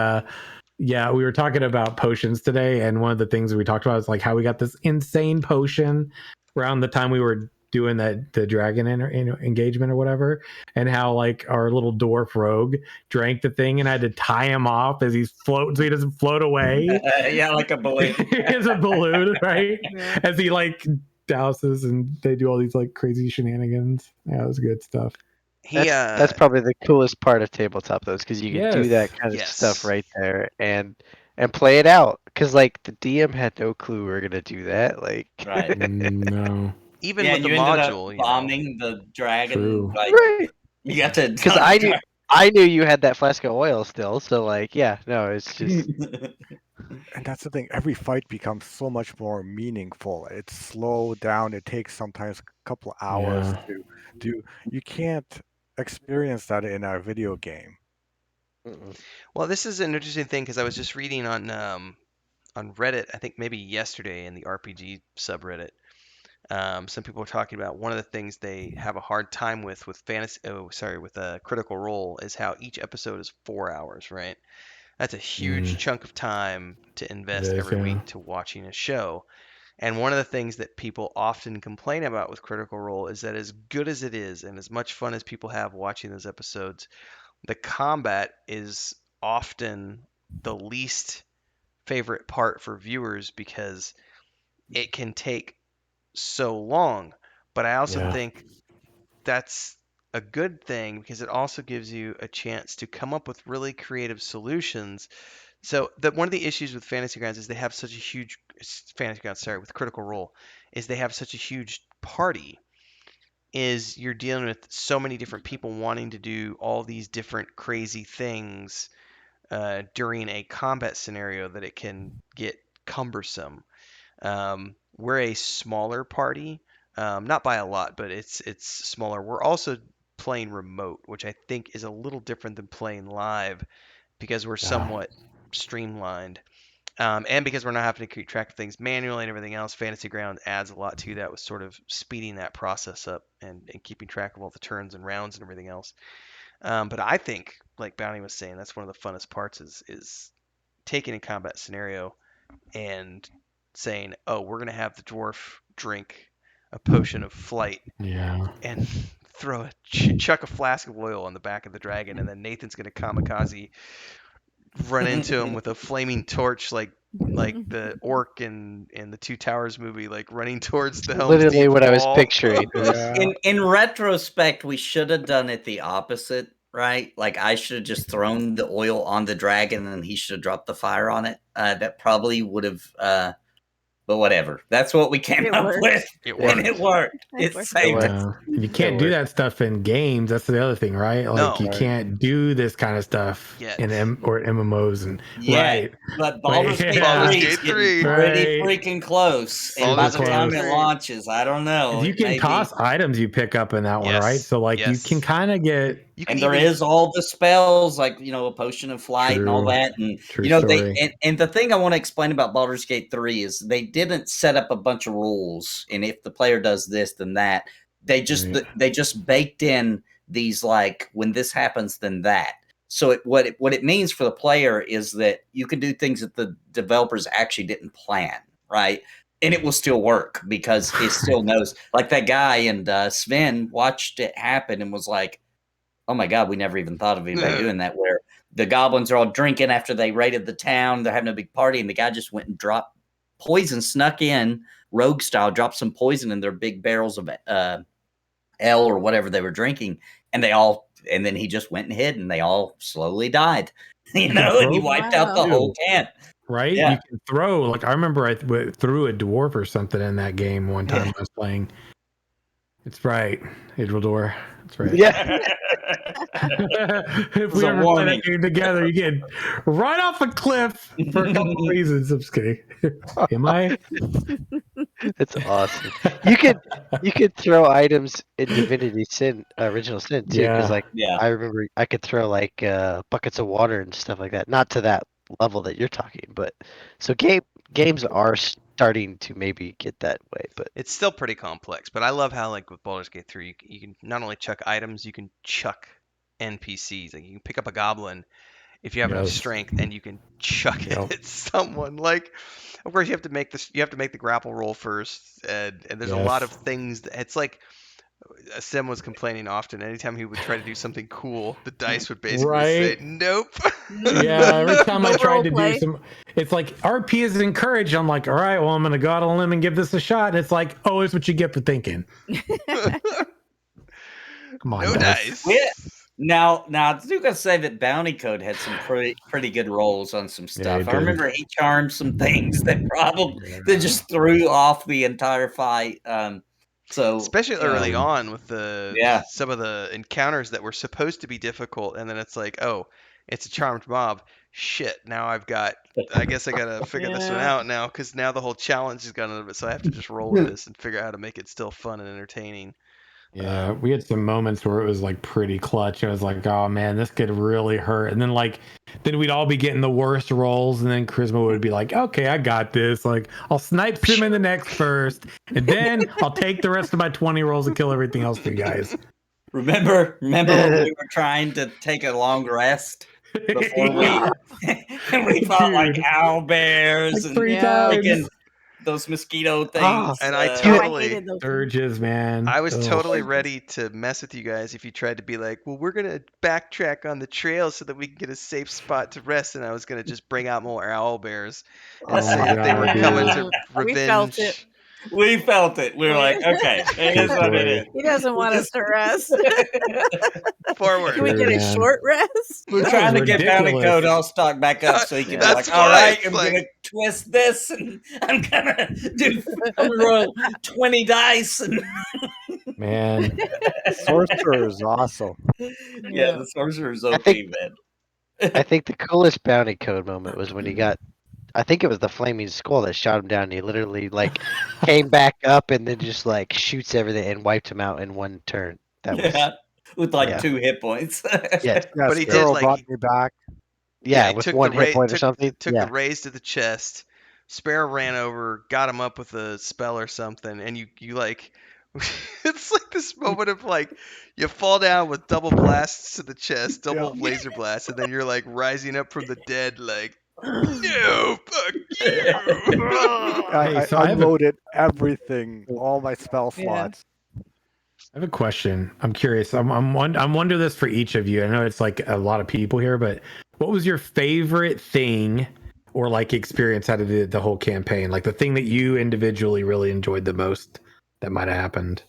S4: yeah, we were talking about potions today, and one of the things we talked about is like how we got this insane potion around the time we were doing the dragon engagement or whatever, and how like our little dwarf rogue drank the thing and I had to tie him off as he's floating so he doesn't float away.
S2: Yeah, like a balloon.
S4: As a balloon, right?
S7: Yeah.
S4: As he like douses and they do all these like crazy shenanigans. Yeah, it was good stuff.
S3: That's probably the coolest part of tabletop, though, because you can do that kind of stuff
S1: Yes.
S3: right there and play it out. Because like the DM had no clue we were gonna do that. Like,
S2: Right.
S4: No.
S1: Even
S2: Yeah,
S1: with
S2: and
S1: the
S2: you ended
S1: module,
S2: up
S1: you know.
S2: bombing the dragon.
S4: True.
S2: Like
S3: right?
S2: you got to.
S3: Because I knew you had that flask of oil still, so like, yeah, no, it's just
S6: And that's the thing. Every fight becomes so much more meaningful. It's slowed down. It takes sometimes a couple of hours
S4: Yeah.
S6: to do. You can't experience that in a video game.
S1: Well, this is an interesting thing because I was just reading on Reddit, I think maybe yesterday in the RPG subreddit. Some people were talking about one of the things they have a hard time with fantasy. Oh, sorry, with a Critical Role is how each episode is 4 hours, right? That's a huge chunk of time to invest
S4: is,
S1: every
S4: yeah.
S1: week to watching a show. And one of the things that people often complain about with Critical Role is that as good as it is and as much fun as people have watching those episodes, the combat is often the least favorite part for viewers because it can take so long. But I also
S4: Yeah.
S1: think that's a good thing because it also gives you a chance to come up with really creative solutions. So one of the issues with Fantasy Grounds is they have such a huge with Critical Role is they have such a huge party. Is you're dealing with so many different people wanting to do all these different crazy things during a combat scenario that it can get cumbersome. We're a smaller party, not by a lot, but it's smaller. We're also playing remote, which I think is a little different than playing live because we're somewhat streamlined. And because we're not having to keep track of things manually and everything else, Fantasy Ground adds a lot to that with sort of speeding that process up and keeping track of all the turns and rounds and everything else. But I think, like Bounty was saying, that's one of the funnest parts is taking a combat scenario and saying, "Oh, we're gonna have the dwarf drink a potion of flight
S4: Yeah.
S1: and throw chuck a flask of oil on the back of the dragon, and then Nathan's gonna kamikaze run into him with a flaming torch, like the orc in the Two Towers movie, like running towards the Helm's
S3: literally
S1: Deep
S3: what I was
S1: wall."
S3: picturing.
S2: In retrospect, we should have done it the opposite, right? Like I should have just thrown the oil on the dragon and he should have dropped the fire on it. That probably would have but whatever. That's what we came
S7: It
S2: up
S7: worked.
S2: with,
S1: It
S2: and
S1: worked.
S2: it worked.
S7: It
S2: It
S7: worked.
S2: saved us.
S4: Yeah. You can't do
S3: worked.
S4: that stuff in games. That's the other thing, right? Like
S1: No.
S4: you
S6: Right.
S4: can't do this kind of stuff
S1: Yet.
S4: in or MMOs and
S2: Yeah,
S4: right.
S2: but Baldur's Gate
S1: Baldur's
S2: 3
S1: Gate
S2: is
S1: 3.
S2: getting pretty
S4: Right.
S2: freaking close. And by
S1: Baldur's
S2: the
S1: Gate
S2: time it
S1: 3.
S2: launches, I don't know.
S4: You
S2: It
S4: can
S2: may
S4: toss
S2: be.
S4: items you pick up in that one, right?
S1: Yes.
S4: So like you
S1: Yes.
S4: can kind of get
S1: You can
S2: And there
S1: even
S2: is all the spells, like, a potion of flight and all
S4: True.
S2: that. And,
S4: True
S2: they
S4: story.
S2: and the thing I want to explain about Baldur's Gate 3 is they didn't set up a bunch of rules. And if the player does this, then that. They just
S4: Right.
S2: they just baked in these, like, when this happens, then that. So what it means for the player is that you can do things that the developers actually didn't plan, right? And it will still work because it still knows. Like that guy and Sven watched it happen and was like, "Oh my god, we never even thought of anybody doing that." Where the goblins are all drinking after they raided the town, they're having a big party, and the guy just went and dropped poison, snuck in rogue style, dropped some poison in their big barrels of ale or whatever they were drinking, and then he just went and hid, and they all slowly died. And he wiped out the whole tent.
S4: Right?
S2: Yeah.
S4: You can throw, like, I remember I threw a dwarf or something in that game one time I was playing. It's right, Idrildor. That's right.
S3: Yeah.
S4: If
S2: was
S4: we
S2: a
S4: ever play
S2: warning.
S4: that game together, you get right off a cliff for a couple of reasons. I'm just kidding. Am I?
S3: That's awesome. You could throw items in Divinity Sin, Original Sin too, because
S4: Yeah.
S3: like
S2: Yeah.
S3: I remember I could throw like buckets of water and stuff like that. Not to that level that you're talking, but so games are starting to maybe get that way. But
S1: it's still pretty complex. But I love how, like, with Baldur's Gate 3, you can not only chuck items, you can chuck NPCs. Like, you can pick up a goblin if you have enough
S4: Yes.
S1: strength, and you can chuck it
S4: Yep.
S1: at someone. Like, of course, you have to make the grapple roll first, and there's a lot of
S4: Yes.
S1: things. It's like Sim was complaining often. Anytime he would try to do something cool, the dice would basically say,
S4: Right.
S1: "Nope."
S4: Yeah, every time I
S7: No
S4: tried to
S7: roleplay.
S4: do some, it's like RP is encouraged. I'm like, all right, well, I'm going to go out on a limb and give this a shot. And it's like, oh, it's what you get for thinking. Come on,
S1: No
S4: dice.
S1: dice.
S2: Yeah. Now, I do gotta say that Bounty Code had some pretty good rolls on some stuff.
S4: he
S2: I
S4: did.
S2: remember he charmed some things that that just threw off the entire fight. So
S1: Especially early on with
S2: Yeah.
S1: some of the encounters that were supposed to be difficult, and then it's like, oh, it's a charmed mob. Shit, now I guess I gotta figure this one
S7: Yeah.
S1: out now, because now the whole challenge has gone out of it, so I have to just roll with this and figure out how to make it still fun and entertaining.
S4: Yeah, we had some moments where it was like pretty clutch. I was like, oh man, this could really hurt. And then then we'd all be getting the worst rolls, and then Charisma would be like, okay, I got this. Like, I'll snipe him in the next first, and then I'll take the rest of my 20 rolls and kill everything else for you guys.
S2: Remember when we were trying to take a long rest before we and we fought like
S4: Dude.
S2: owl bears
S4: Like
S2: and
S4: 3
S7: Yeah.
S4: times.
S2: freaking those mosquito things.
S3: Ah,
S1: And I
S7: I
S1: totally,
S7: hated those things.
S4: Surges, man.
S1: I was
S4: Ugh.
S1: totally ready to mess with you guys if you tried to be like, well, we're gonna backtrack on the trail so that we can get a safe spot to rest, and I was gonna just bring out more owl bears and
S4: Oh
S1: say
S4: my
S1: that they were
S4: God,
S1: coming
S7: dude.
S1: to
S7: We felt
S1: revenge.
S7: it.
S2: We felt it. We were like, okay, it is what it is.
S7: He doesn't want us to rest.
S1: Forward.
S7: Can we get a
S4: Man.
S7: short rest?
S2: We're
S4: That
S2: trying to
S4: was
S2: get Bounty
S4: ridiculous.
S2: Code all stocked back up so he can be
S1: That's
S2: like, all
S1: why
S2: right,
S1: it's
S2: I'm
S1: like-
S2: gonna twist this and I'm gonna roll 20 dice and
S4: Man.
S6: Sorcerer is awesome.
S2: yeah, the sorcerer's OP,
S3: think-
S2: man.
S3: I think the coolest bounty code moment was when he got. I think it was the flaming skull that shot him down. And he literally like came back up and then just like shoots everything and wiped him out in one turn. That was
S2: Yeah, with like
S3: yeah.
S2: 2 hit points.
S3: yeah,
S6: Yeah,
S1: But he did,
S6: Sparrow
S1: like,
S6: brought
S1: he-
S6: me back.
S3: yeah,
S1: he
S3: with
S1: took
S3: one
S1: the
S3: hit point or
S1: took
S3: something.
S1: the raise to the chest. Sparrow ran over, got him up with a spell or something, and you like, it's like this moment of like, you fall down with double blasts to the chest, double laser blasts, and then you're like rising up from the dead, like, no, fuck you.
S6: I
S4: so I have a-
S6: unloaded everything, all my spell
S7: Yeah.
S6: slots.
S4: I have a question. I'm curious. I'm wondering this for each of you. I know it's like a lot of people here, but what was your favorite thing or like experience out of the whole campaign? Like the thing that you individually really enjoyed the most that might have happened?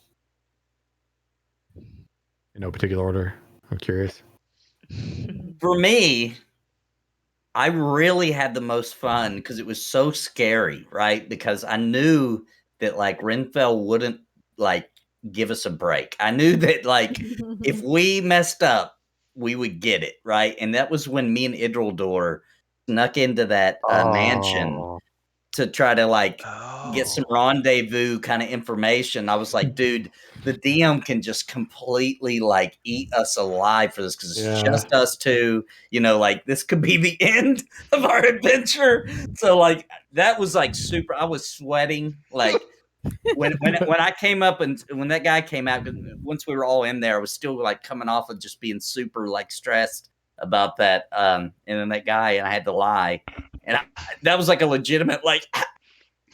S4: In no particular order. I'm curious.
S2: For me, I really had the most fun because it was so scary, right? Because I knew that like Renfell wouldn't like give us a break. I knew that like if we messed up, we would get it, right? And that was when me and Idrildor snuck into that mansion
S3: Oh.
S2: to try to like get some
S1: Oh.
S2: rendezvous kind of information. I was like, dude, the DM can just completely like eat us alive for this because it's
S4: Yeah.
S2: just us two. You know, like this could be the end of our adventure. So like that was like super. I was sweating like when I came up and when that guy came out. Once we were all in there, I was still like coming off of just being super like stressed about that. And then that guy, and I had to lie. And that was like a legitimate like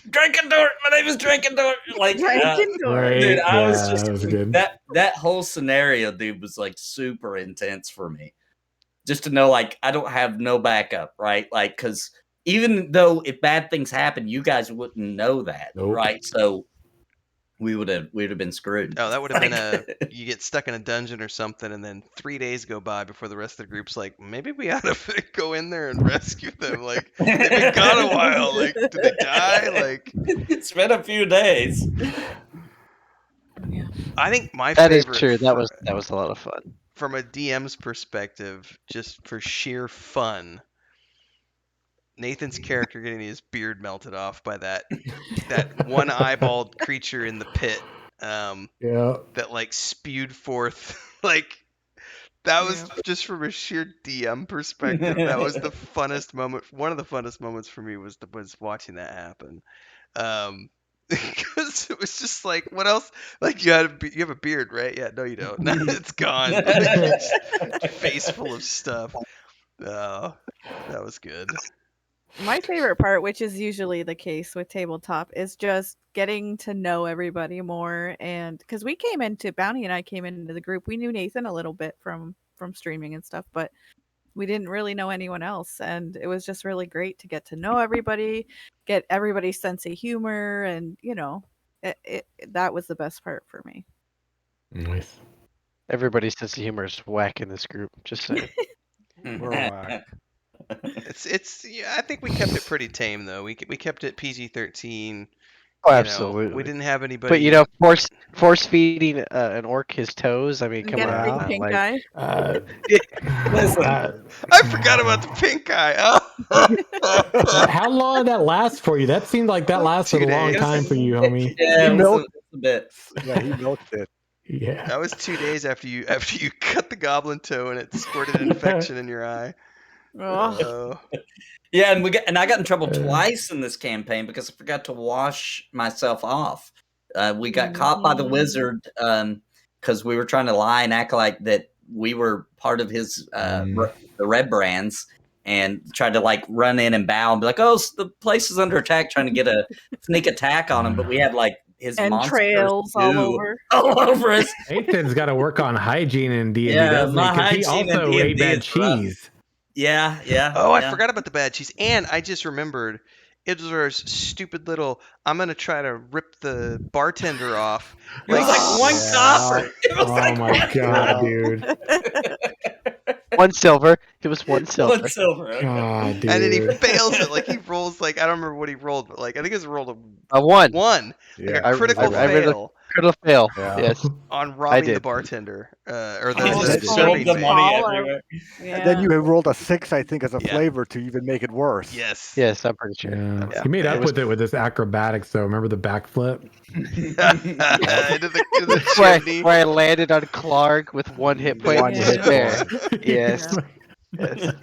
S2: Drankendor. My name is Drankendor. Like,
S7: Drankendor.
S2: dude, I
S4: Yeah,
S2: was just
S4: that was good.
S2: that whole scenario, dude, was like super intense for me. Just to know, like, I don't have no backup, right? Like, because even though if bad things happen, you guys wouldn't know that,
S4: Nope.
S2: right? So we'd have been screwed.
S1: Oh, that would have been
S2: Like-
S1: you get stuck in a dungeon or something, and then 3 days go by before the rest of the group's like, maybe we ought to go in there and rescue them. Like, they've been gone a while. Like, did they die? Like,
S2: it's been a few days.
S1: I think my
S3: That is
S1: favorite
S3: true. That was a lot of fun.
S1: from a DM's perspective, just for sheer fun, Nathan's character getting his beard melted off by that one eyeballed creature in the pit
S4: Yeah.
S1: that like spewed forth like that was
S7: Yeah.
S1: just from a sheer DM perspective. That was the funnest moment. One of the funnest moments for me was watching that happen. Because it was just like, what else? Like you have a beard, right? Yeah, no, you don't. No, it's gone. Face full of stuff. Oh, that was good.
S7: My favorite part, which is usually the case with tabletop, is just getting to know everybody more. And because we came into Bounty and I came into the group, we knew Nathan a little bit from streaming and stuff, but we didn't really know anyone else. And it was just really great to get to know everybody, get everybody's sense of humor, and that was the best part for me.
S4: Nice.
S3: Everybody's sense of humor is whack in this group. Just saying.
S6: We're whack.
S1: It's yeah, I think we kept it pretty tame though. We kept it PG-13.
S3: Oh,
S1: You know,
S3: absolutely.
S1: we didn't have anybody.
S3: But force feeding an orc his toes. I mean,
S7: And
S3: come
S7: get a
S3: on.
S7: big
S3: now,
S7: pink
S3: like,
S7: eye.
S1: I forgot about the pink eye. Oh.
S4: How long did that last for you? That seemed like that lasted
S1: 2
S4: a long
S1: days.
S4: time for you, homie.
S2: Yeah, it was a bit.
S6: Yeah, he milked it.
S4: Yeah.
S1: That was 2 days after you cut the goblin toe and it squirted infection in your eye.
S7: Oh,
S1: Oh.
S2: Yeah, and I got in trouble twice in this campaign because I forgot to wash myself off. We got caught by the wizard because we were trying to lie and act like that we were part of his the Red Brands and tried to like run in and bow and be like, "Oh, the place is under attack," trying to get a sneak attack on him. But we had like his
S7: entrails
S2: monsters
S7: all over.
S2: us.
S4: Nathan's got to work on hygiene in D&D,
S2: Yeah,
S4: doesn't he?
S2: my
S4: Because he
S2: hygiene in
S4: also
S2: D&D
S4: ate bad
S2: is rough.
S4: cheese.
S2: Yeah.
S1: Oh, I forgot about the bad cheese. And I just remembered Idler's stupid little, I'm going to try to rip the bartender off.
S2: It was like one
S6: Yeah.
S2: copper. It was
S4: Oh
S2: like
S4: my
S2: one
S4: god,
S6: Yeah.
S4: dude.
S3: 1 silver. It was 1 silver.
S2: One silver. Okay.
S4: God, dude.
S1: And then he fails it. Like he rolls like, I don't remember what he rolled, but like I think it was rolled
S3: A 1.
S1: one.
S6: Yeah.
S1: Like a critical
S3: I read a
S1: fail
S3: critical fail.
S6: Yeah.
S3: Yes.
S1: on robbing the
S3: did.
S1: bartender. Or
S2: He
S7: Oh,
S1: the
S2: just
S6: the
S2: rolled
S1: serving
S2: the
S1: maid.
S2: money
S7: All of-
S2: everywhere.
S7: Yeah.
S6: And then you had rolled a 6, I think, as a
S1: Yeah.
S6: flavor to even make it worse.
S1: Yes.
S3: Yes, I'm pretty sure.
S4: Yeah.
S3: Yeah.
S4: He made up
S3: It was-
S4: with it with this acrobatics, though. Remember the backflip?
S1: into the
S3: Where,
S1: chimney.
S3: where I landed on Clark with 1 hit point
S6: One
S3: to
S7: hit
S3: spare.
S6: point.
S3: Yes. Yes.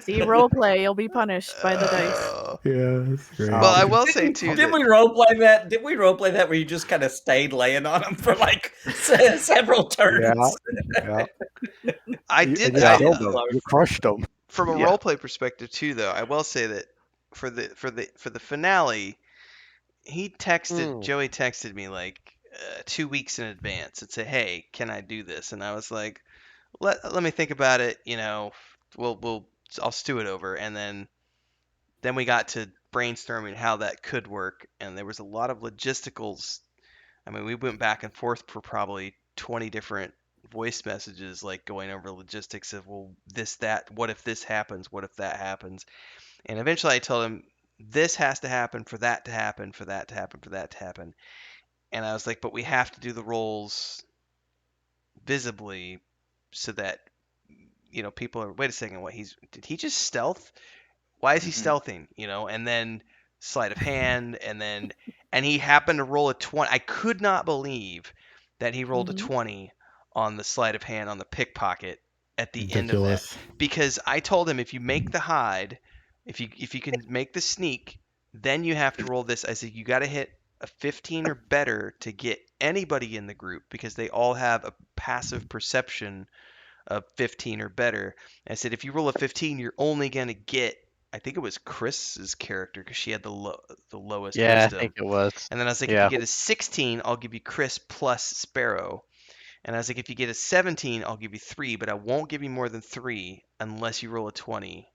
S7: See, roleplay, you'll be punished by the dice.
S1: Oh.
S4: Yeah, that's great.
S1: Well, I will say too
S2: Did
S1: that
S2: we roleplay that? Did we roleplay that where you just kind of stayed laying on him for like several turns?
S6: Yeah.
S1: I
S6: You-
S1: did.
S6: and you
S1: I,
S6: killed them. You crushed them.
S1: from a
S3: Yeah.
S1: roleplay perspective too, though, I will say that for the finale, Joey texted me like 2 weeks in advance and said, "Hey, can I do this?" And I was like, "Let me think about it. You know, I'll stew it over." And then we got to brainstorming how that could work, and there was a lot of logisticals. I mean, we went back and forth for probably 20 different voice messages, like going over logistics of, well, this, that, what if this happens, what if that happens. And eventually I told him, this has to happen for that to happen, for that to happen, for that to happen. And I was like, but we have to do the rolls visibly so that, people are, wait a second, did he just stealth? Why is he stealthing? And then sleight of hand, and he happened to roll a 20. I could not believe that he rolled a
S7: Mhm.
S1: 20 on the sleight of hand on the pickpocket at the end of that,
S4: Ridiculous.
S1: because I told him, if you make the hide, if you can make the sneak, then you have to roll this. I said, you got to hit a 15 or better to get anybody in the group, because they all have a passive perception of 15 or better. And I said, if you roll a 15, you're only going to get, I think it was Chris's character, because she had the lowest
S3: Yeah, I
S1: wisdom.
S3: think it was.
S1: And then I was like, if you
S3: Yeah.
S1: get a 16, I'll give you Chris plus Sparrow. And I was like, if you get a 17, I'll give you 3, but I won't give you more than 3 unless you roll a 20.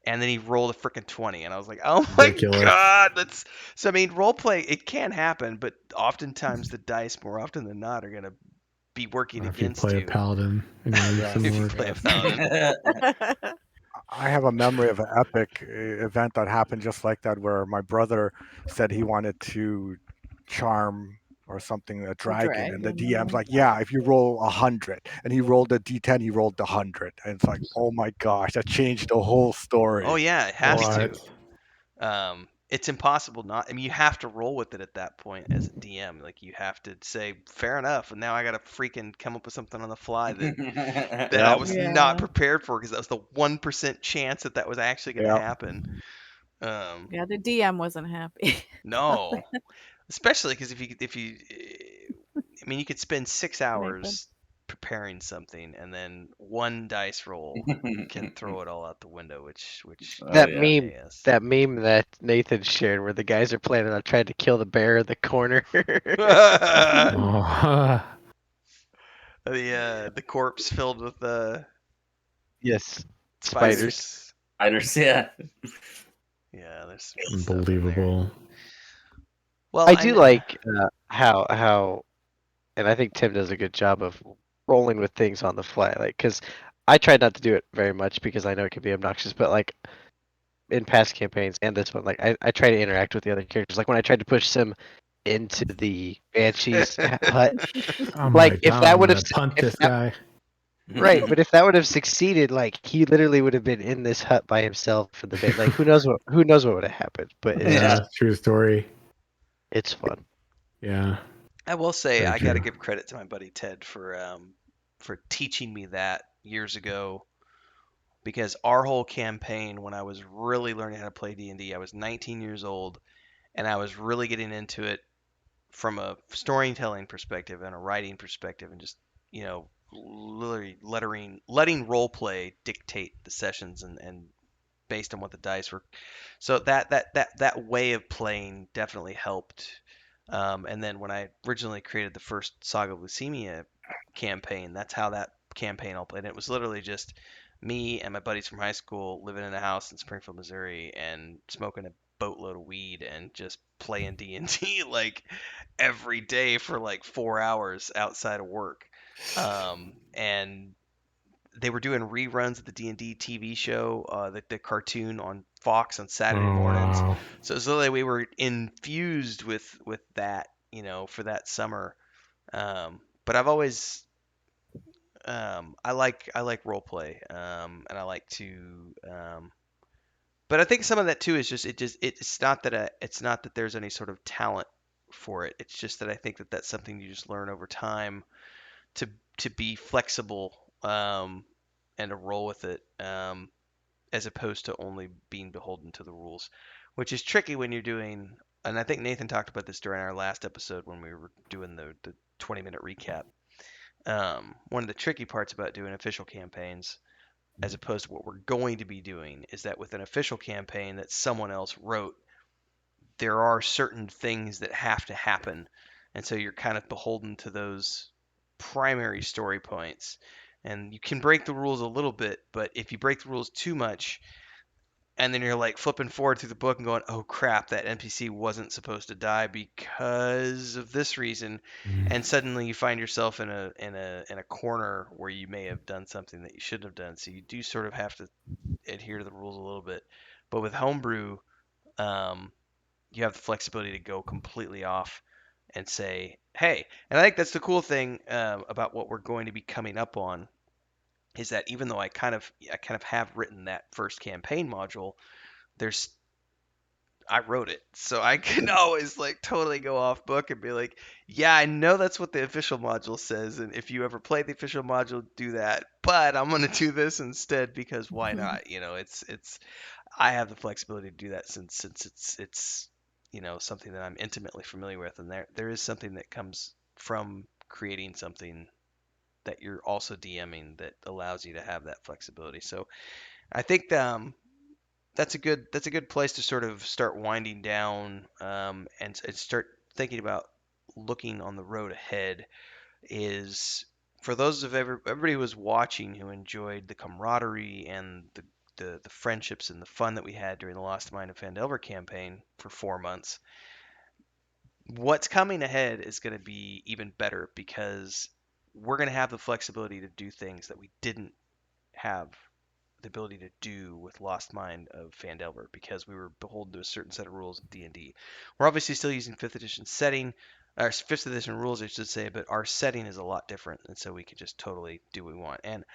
S1: And then he rolled a freaking 20, and I was like, oh my
S4: Ridiculous.
S1: god, that's so. I mean, role play, it can happen, but oftentimes the dice, more often than not, are gonna be working
S4: Or if you
S1: against
S4: play a
S1: you
S4: paladin and you're
S6: Yes.
S1: if you
S4: similar.
S1: play a
S6: Yes.
S1: paladin.
S6: I have a memory of an epic event that happened just like that, where my brother said he wanted to charm or something a dragon, and the DM's like, "Yeah, if you roll 100," and he rolled a D10, he rolled 100, and it's like, "Oh my gosh, that changed the whole
S1: Oh
S6: story."
S1: yeah, it has
S4: What?
S1: to. It's impossible not. I mean, you have to roll with it at that point as a DM. Like, you have to say, fair enough, and now I got to freaking come up with something on the fly that I
S3: Yep.
S1: was not
S7: Yeah.
S1: prepared for, because that was the 1% chance that was actually going to
S6: Yep.
S1: happen.
S7: Yeah, the DM wasn't happy.
S1: No, especially because I mean, you could spend 6
S7: Nathan.
S1: hours preparing something, and then one dice roll can throw it all out the window, which
S2: Oh,
S3: That
S2: yeah.
S3: meme,
S1: chaos.
S3: that meme that Nathan shared, where the guys are planning on trying to kill the bear in the corner.
S4: Oh,
S1: The corpse filled with
S3: Yes, spiders.
S1: spiders.
S2: Spiders, yeah.
S1: Yeah, there's some good stuff in there.
S4: unbelievable.
S1: Well,
S3: I do like how, and I think Tim does a good job of rolling with things on the fly. Like, because I try not to do it very much because I know it can be obnoxious, but like in past campaigns and this one, like I try to interact with the other characters. Like when I tried to push Sim into the Banshee's hut,
S4: I'm
S3: like
S4: like,
S3: if
S4: oh,
S3: that
S4: I'm
S3: would
S4: gonna
S3: have,
S4: punt
S3: if
S4: this
S3: that,
S4: guy.
S3: right, but if that would have succeeded, like he literally would have been in this hut by himself for the day. Like who knows what would have happened? But it's
S2: Yeah.
S3: just
S4: True story.
S3: it's fun.
S4: Yeah.
S1: I will say,
S4: Very
S1: I got to
S4: true.
S1: give credit to my buddy Ted for teaching me that years ago, because our whole campaign, when I was really learning how to play D&D, I was 19 years old, and I was really getting into it from a storytelling perspective and a writing perspective, and just, literally letting role play dictate the sessions, and based on what the dice were. So that way of playing definitely helped. And then when I originally created the first Saga of Leucemia campaign, that's how that campaign all played. And it was literally just me and my buddies from high school living in a house in Springfield, Missouri, and smoking a boatload of weed and just playing D&D like every day for like 4 hours outside of work. And they were doing reruns of the D&D TV show, the cartoon on Fox on Saturday
S4: Oh
S1: mornings.
S4: wow.
S1: So we were infused with that, for that summer. But I've always I like role play, and I like to. But I think some of that too is it's not that there's any sort of talent for it. It's just that I think that that's something you just learn over time to to be flexible, and to roll with it, as opposed to only being beholden to the rules, which is tricky when you're doing. And I think Nathan talked about this during our last episode when we were doing the 20-minute recap. One of the tricky parts about doing official campaigns, as opposed to what we're going to be doing, is that with an official campaign that someone else wrote, there are certain things that have to happen, and so you're kind of beholden to those primary story points. And you can break the rules a little bit, but if you break the rules too much, and then you're like flipping forward through the book and going, oh crap, that NPC wasn't supposed to die because of this reason, and suddenly you find yourself in a corner where you may have done something that you shouldn't have done. So you do sort of have to adhere to the rules a little bit. But with homebrew, you have the flexibility to go completely off and say, hey, and I think that's the cool thing about what we're going to be coming up on is that even though I kind of have written that first campaign module, I wrote it, so I can always like totally go off book and be like, yeah, I know that's what the official module says, and if you ever play the official module, do that. But I'm gonna do this instead because why not? It's I have the flexibility to do that since it's something that I'm intimately familiar with, and there is something that comes from creating something that you're also DMing that allows you to have that flexibility. So I think that's a good place to sort of start winding down and start thinking about looking on the road ahead. Is for those of everybody who was watching who enjoyed the camaraderie and the friendships and the fun that we had during the Lost Mine of Phandelver campaign for 4 months. What's coming ahead is going to be even better because we're going to have the flexibility to do things that we didn't have the ability to do with Lost Mine of Phandelver because we were beholden to a certain set of rules of D&D. We're obviously still using 5th edition setting, or 5th edition rules, I should say, but our setting is a lot different, and so we can just totally do what we want. And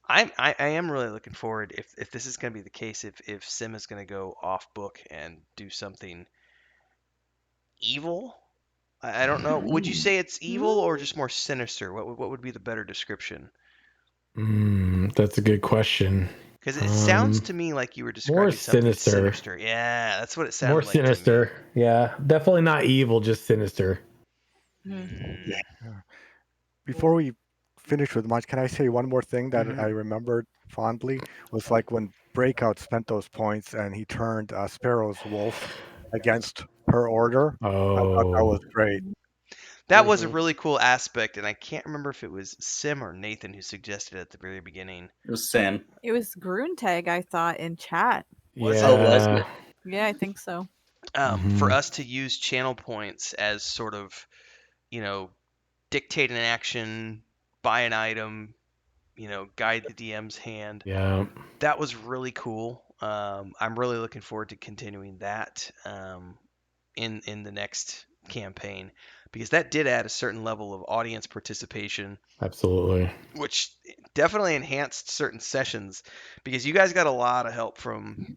S1: I am really looking forward if this is going to be the case, if Sim is going to go off book and do something evil. I don't know. Would you say it's evil or just more sinister? What would be the better description?
S4: That's a good question.
S1: Because it sounds to me like you were describing
S4: more
S1: something
S4: sinister.
S1: sinister. Yeah, that's what it sounded
S4: More
S1: like
S4: sinister.
S1: to me.
S4: Yeah, definitely not evil, just sinister.
S6: Yeah. Before we finish with mine, can I say one more thing that I remembered fondly? Was like when Breakout spent those points and he turned Sparrow's wolf against her order. I thought that was
S4: Oh,
S6: great.
S1: That was a really cool aspect, and I can't remember if it was Sim or Nathan who suggested it at the very beginning.
S2: It was Sam.
S7: It was Groontag, I thought, in chat.
S1: Was
S4: yeah.
S1: it?
S2: Oh, was it?
S7: Yeah, I think so.
S1: For us to use channel points as sort of, dictate an action, buy an item, guide the DM's hand.
S4: Yeah.
S1: That was really cool. I'm really looking forward to continuing that in the next campaign because that did add a certain level of audience participation,
S4: Absolutely.
S1: which definitely enhanced certain sessions because you guys got a lot of help from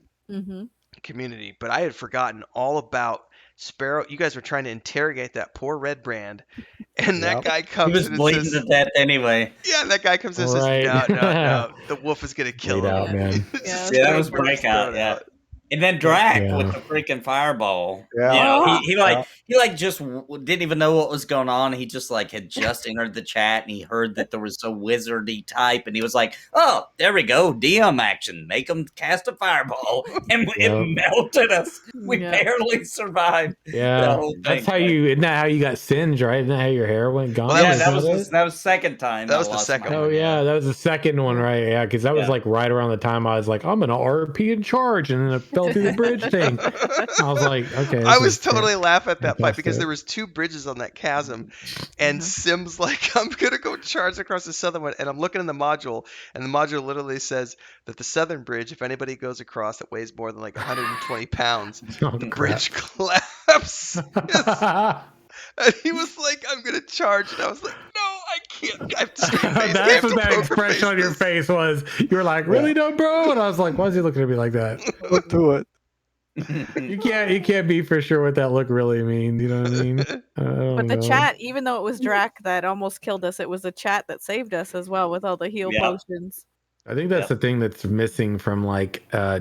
S1: community, but I had forgotten all about Sparrow. You guys were trying to interrogate that poor Red Brand, and that guy
S2: He
S1: comes
S2: was
S1: in and
S2: bleeding
S1: says,
S2: to death anyway.
S1: yeah, and that guy comes in and
S4: Right.
S1: says, no, the wolf is going to kill
S4: Bleed
S1: him.
S4: out, man.
S1: Just
S2: Yeah, that
S1: gonna
S2: was
S1: throw
S2: Breakout.
S1: it
S2: Yeah.
S1: out.
S2: And then Drac
S4: Yeah.
S2: with the freaking fireball.
S6: Yeah.
S2: You know,
S7: Oh.
S2: he just didn't even know what was going on. He just had just entered the chat and he heard that there was a wizardy type and he was like, "Oh, there we go, DM action. Make him cast a fireball," and it melted us. We barely survived.
S4: Yeah,
S2: that whole thing.
S4: that's how you. Isn't that how you got singed, right? Isn't that how your hair went gone?
S1: Well,
S2: that
S1: was
S2: was the second time.
S1: That
S2: I
S1: was the
S2: lost
S1: second
S2: my-
S4: Oh
S1: one.
S4: yeah, that was the second one, right? Yeah, because that was
S2: Yeah.
S4: like right around the time I was like, I'm gonna RP in charge, and then it fell through the bridge thing. I was like, okay.
S1: I was totally laughing at that fight because
S4: fantastic.
S1: there was 2 bridges on that chasm, and Sim's like, I'm gonna go charge across the southern one, and I'm looking in the module, and the module literally says that the southern bridge, if anybody goes across that weighs more than like 120 pounds,
S4: Oh,
S1: the
S4: crap.
S1: bridge collapses. And he was like, I'm gonna charge, and I was like, no, I can't. I have to straight face.
S4: That's what that expression on your face was. You were like, really, no, bro? And I was like, why is he looking at me like that?
S6: Don't do it.
S4: You can't be for sure what that look really means. You know what I mean?
S7: But the chat, even though it was Drac that almost killed us, it was the chat that saved us as well with all the heal potions.
S4: I think that's the thing that's missing from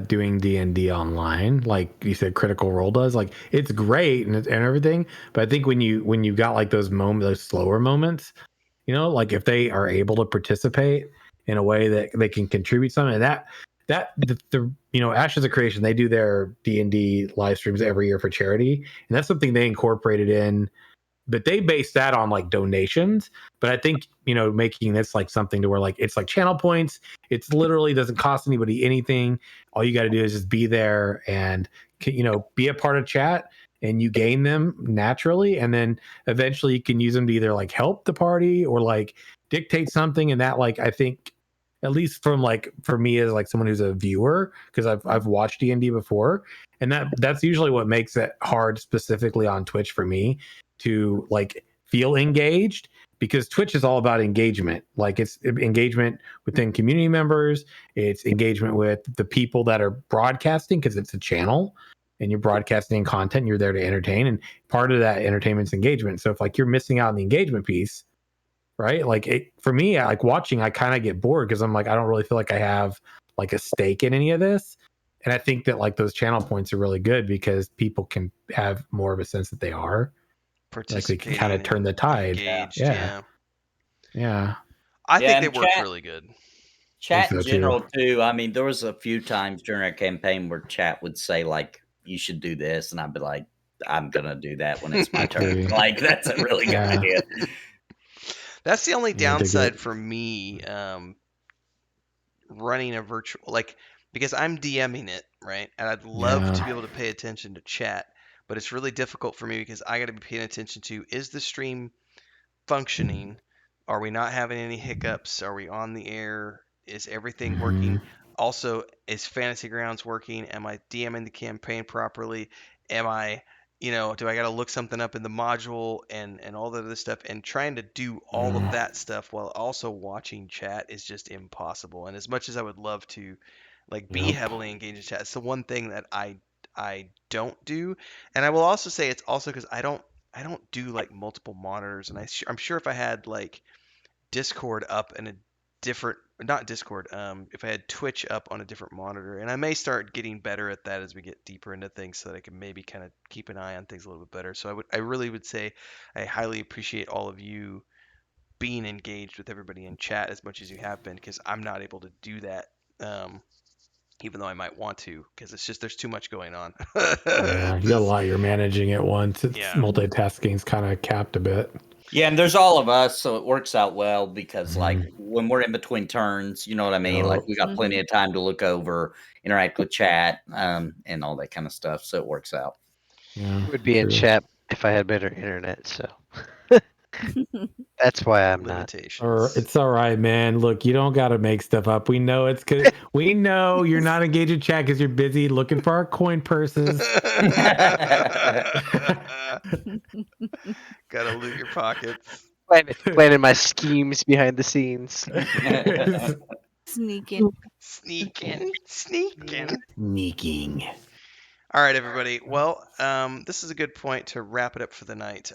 S4: doing D&D online. Like you said, Critical Role does. Like it's great and everything, but I think when you got like those slower moments, like if they are able to participate in a way that they can contribute something, and the Ashes of Creation, they do their D&D live streams every year for charity, and that's something they incorporated in but they base that on like donations. But I think, making this like something to where like it's like channel points, it's literally doesn't cost anybody anything. All you got to do is just be there and be a part of chat, and you gain them naturally, and then eventually you can use them to either like help the party or like dictate something. And that, like, I think, at least from like for me as like someone who's a viewer, because I've watched D&D before, and that's usually what makes it hard, specifically on Twitch for me, to like feel engaged, because Twitch is all about engagement. Like, it's engagement within community members, it's engagement with the people that are broadcasting, because it's a channel and you're broadcasting content, you're there to entertain, and part of that entertainment's engagement. So if like you're missing out on the engagement piece, right? Like, for me, like watching, I kind of get bored because I'm like, I don't really feel like I have like a stake in any of this. And I think that like those channel points are really good because people can have more of a sense that they are like, they can kind of turn the tide.
S1: Engaged,
S4: Yeah.
S1: I think
S2: and
S1: they worked really good.
S2: Chat in
S4: so,
S2: general too. I mean, there was a few times during our campaign where chat would say like, "You should do this," and I'd be like, "I'm gonna do that when it's my turn." Like, that's a really good idea.
S1: That's the only downside for me, running a virtual, like, because I'm DMing it, right? And I'd love to be able to pay attention to chat, but it's really difficult for me because I got to be paying attention to, is the stream functioning? Are we not having any hiccups? Are we on the air? Is everything working? Also, is Fantasy Grounds working? Am I DMing the campaign properly? Am I, do I got to look something up in the module and all that other stuff? And trying to do all of that stuff while also watching chat is just impossible. And as much as I would love to, like, be heavily engaged in chat, it's the one thing that I don't do. And I will also say it's also because I don't do like multiple monitors, and I'm sure if I had like Discord up in a different, not Discord, if I had Twitch up on a different monitor, and I may start getting better at that as we get deeper into things, so that I can maybe kind of keep an eye on things a little bit better. So I really would say I highly appreciate all of you being engaged with everybody in chat as much as you have been, because I'm not able to do that. Even though I might want to, because it's just, there's too much going on.
S4: Yeah, you got a lot you're managing at once. It's multitasking is kind of capped a bit.
S2: Yeah, and there's all of us, so it works out well because like when we're in between turns, you know what I mean? Like, we got plenty of time to look over, interact with chat, and all that kind of stuff. So it works out.
S3: Yeah, I would be in chat if I had better internet, so that's why I'm
S1: limitations.
S4: Or it's all right, man. Look, you don't got to make stuff up. We know it's good. We know you're not engaged in chat because you're busy looking for our coin purses.
S1: Gotta loot your pockets.
S3: Planning my schemes behind the scenes.
S7: Sneaking.
S4: Sneaking.
S1: All right, everybody. Well, this is a good point to wrap it up for the night.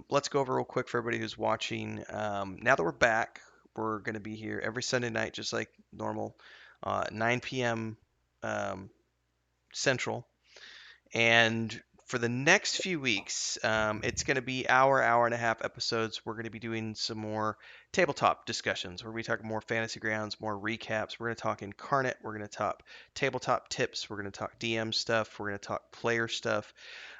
S1: Let's go over real quick for everybody who's watching. Now that we're back, we're going to be here every Sunday night, just like normal, 9 p.m. Central. And for the next few weeks, it's going to be hour and a half episodes. We're going to be doing some more tabletop discussions where we talk more Fantasy Grounds, more recaps. We're going to talk Incarnate. We're going to talk tabletop tips. We're going to talk DM stuff. We're going to talk player stuff.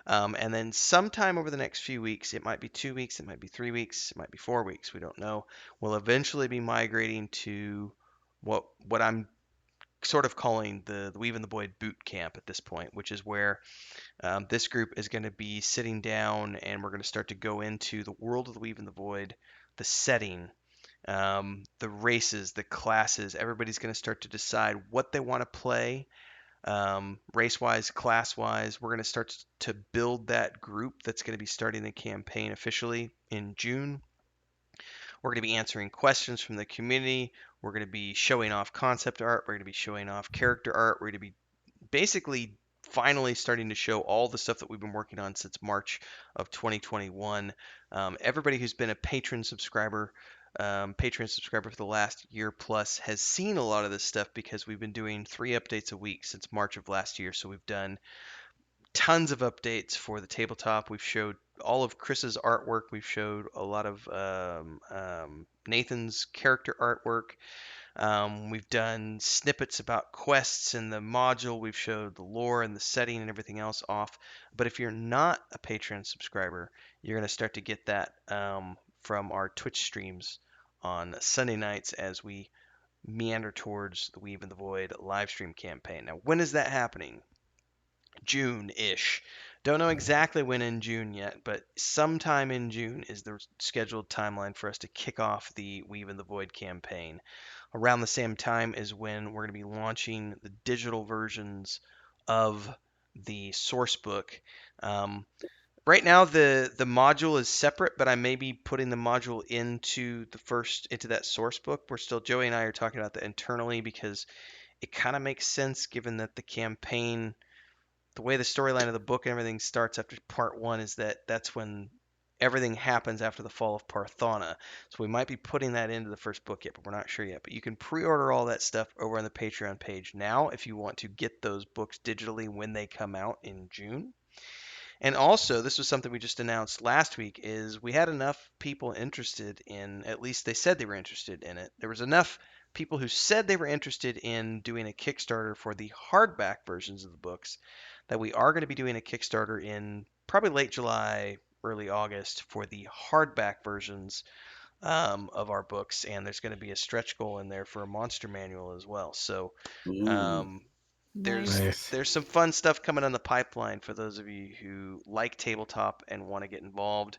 S1: And then sometime over the next few weeks, it might be 2 weeks, it might be 3 weeks, it might be 4 weeks. We don't know. We'll eventually be migrating to what I'm sort of calling the Weave and the Void boot camp at this point, which is where this group is going to be sitting down, and we're going to start to go into the world of the Weave and the Void, the setting, the races, the classes. Everybody's going to start to decide what they want to play, race-wise, class-wise. We're going to start to build that group that's going to be starting the campaign officially in June. We're going to be answering questions from the community. We're going to be showing off concept art. We're going to be showing off character art. We're going to be basically finally starting to show all the stuff that we've been working on since March of 2021. Everybody who's been a Patreon subscriber for the last year plus has seen a lot of this stuff because we've been doing 3 updates a week since March of last year. So we've done tons of updates for the tabletop. We've showed all of Chris's artwork. We've showed a lot of Nathan's character artwork. We've done snippets about quests in the module. We've showed the lore and the setting and everything else off. But if you're not a Patreon subscriber, you're going to start to get that from our Twitch streams on Sunday nights as we meander towards the Weave in the Void live stream campaign. Now, when is that happening? June-ish. Don't know exactly when in June yet, but sometime in June is the scheduled timeline for us to kick off the Weave in the Void campaign. Around the same time is when we're going to be launching the digital versions of the source book. Right now, the module is separate, but I may be putting the module into that source book. Joey and I are talking about that internally because it kind of makes sense given that the campaign, the way the storyline of the book and everything starts after part one is that's when everything happens after the fall of Parthana. So we might be putting that into the first book yet, but we're not sure yet. But you can pre-order all that stuff over on the Patreon page now if you want to get those books digitally when they come out in June. And also, this was something we just announced last week, is we had enough people interested in, at least they said they were interested in it. There was enough people who said they were interested in doing a Kickstarter for the hardback versions of the books that we are going to be doing a Kickstarter in probably late July, early August for the hardback versions of our books. And there's going to be a stretch goal in there for a monster manual as well. So um, there's
S4: Nice.
S1: there's some fun stuff coming on the pipeline for those of you who like tabletop and want to get involved.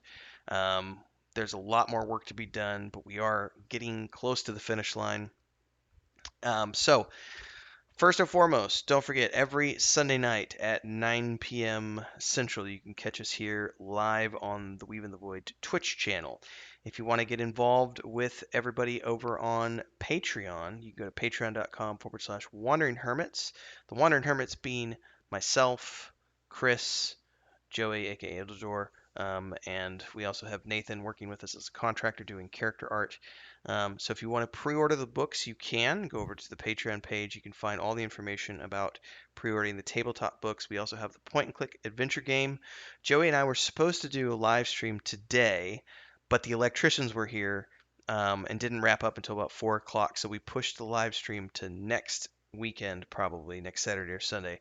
S1: There's a lot more work to be done, but we are getting close to the finish line. So first and foremost, don't forget every Sunday night at 9 p.m. Central, you can catch us here live on the Weave in the Void Twitch channel. If you want to get involved with everybody over on Patreon, you can go to patreon.com/Wandering Hermits. The Wandering Hermits being myself, Chris, Joey, aka Eldador, and we also have Nathan working with us as a contractor doing character art. So if you want to pre-order the books, you can go over to the Patreon page. You can find all the information about pre-ordering the tabletop books. We also have the point-and-click adventure game. Joey and I were supposed to do a live stream today, but the electricians were here and didn't wrap up until about 4 o'clock. So we pushed the live stream to next weekend, probably next Saturday or Sunday.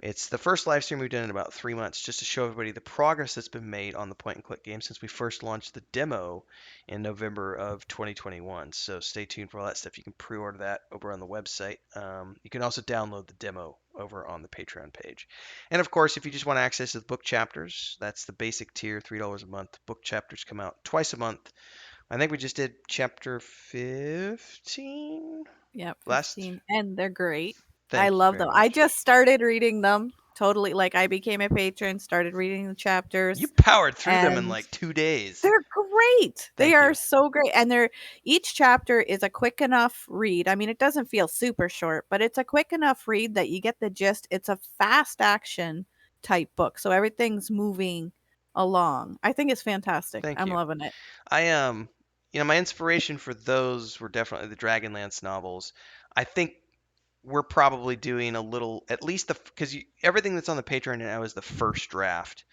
S1: It's the first live stream we've done in about 3 months, just to show everybody the progress that's been made on the point and click game since we first launched the demo in November of 2021. So stay tuned for all that stuff. You can pre-order that over on the website. You can also download the demo over on the Patreon page. And of course, if you just want access to the book chapters, that's the basic tier, $3 a month. Book chapters come out twice a month. I think we just did chapter 15.
S7: Yep,
S1: Last.
S7: 15, and they're great.
S1: Thank
S7: I
S1: you
S7: love
S1: very
S7: them.
S1: much.
S7: I just started reading them. Totally, like I became a patron, started reading the chapters.
S1: You powered through them in
S7: and
S1: like 2 days.
S7: They're great.
S1: Thank
S7: They are
S1: you.
S7: so great, and each chapter is a quick enough read. I mean, it doesn't feel super short, but it's a quick enough read that you get the gist. It's a fast action type book, so everything's moving along. I think it's fantastic.
S1: Thank
S7: I'm
S1: you.
S7: loving it.
S1: My inspiration for those were definitely the Dragonlance novels. I think we're probably doing a little, at least because everything that's on the Patreon now is the first draft.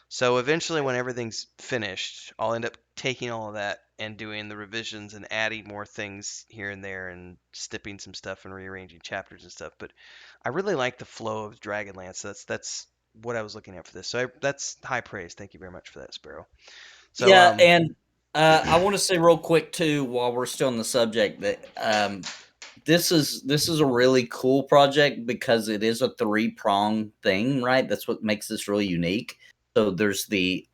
S1: So eventually, when everything's finished, I'll end up taking all of that and doing the revisions and adding more things here and there and snipping some stuff and rearranging chapters and stuff. But I really like the flow of Dragonlance. That's what I was looking at for this. So that's high praise. Thank you very much for that, Sparrow. So,
S2: yeah, and I want to say real quick too, while we're still on the subject, that this is a really cool project because it is a 3-prong thing, right? That's what makes this really unique. So there's the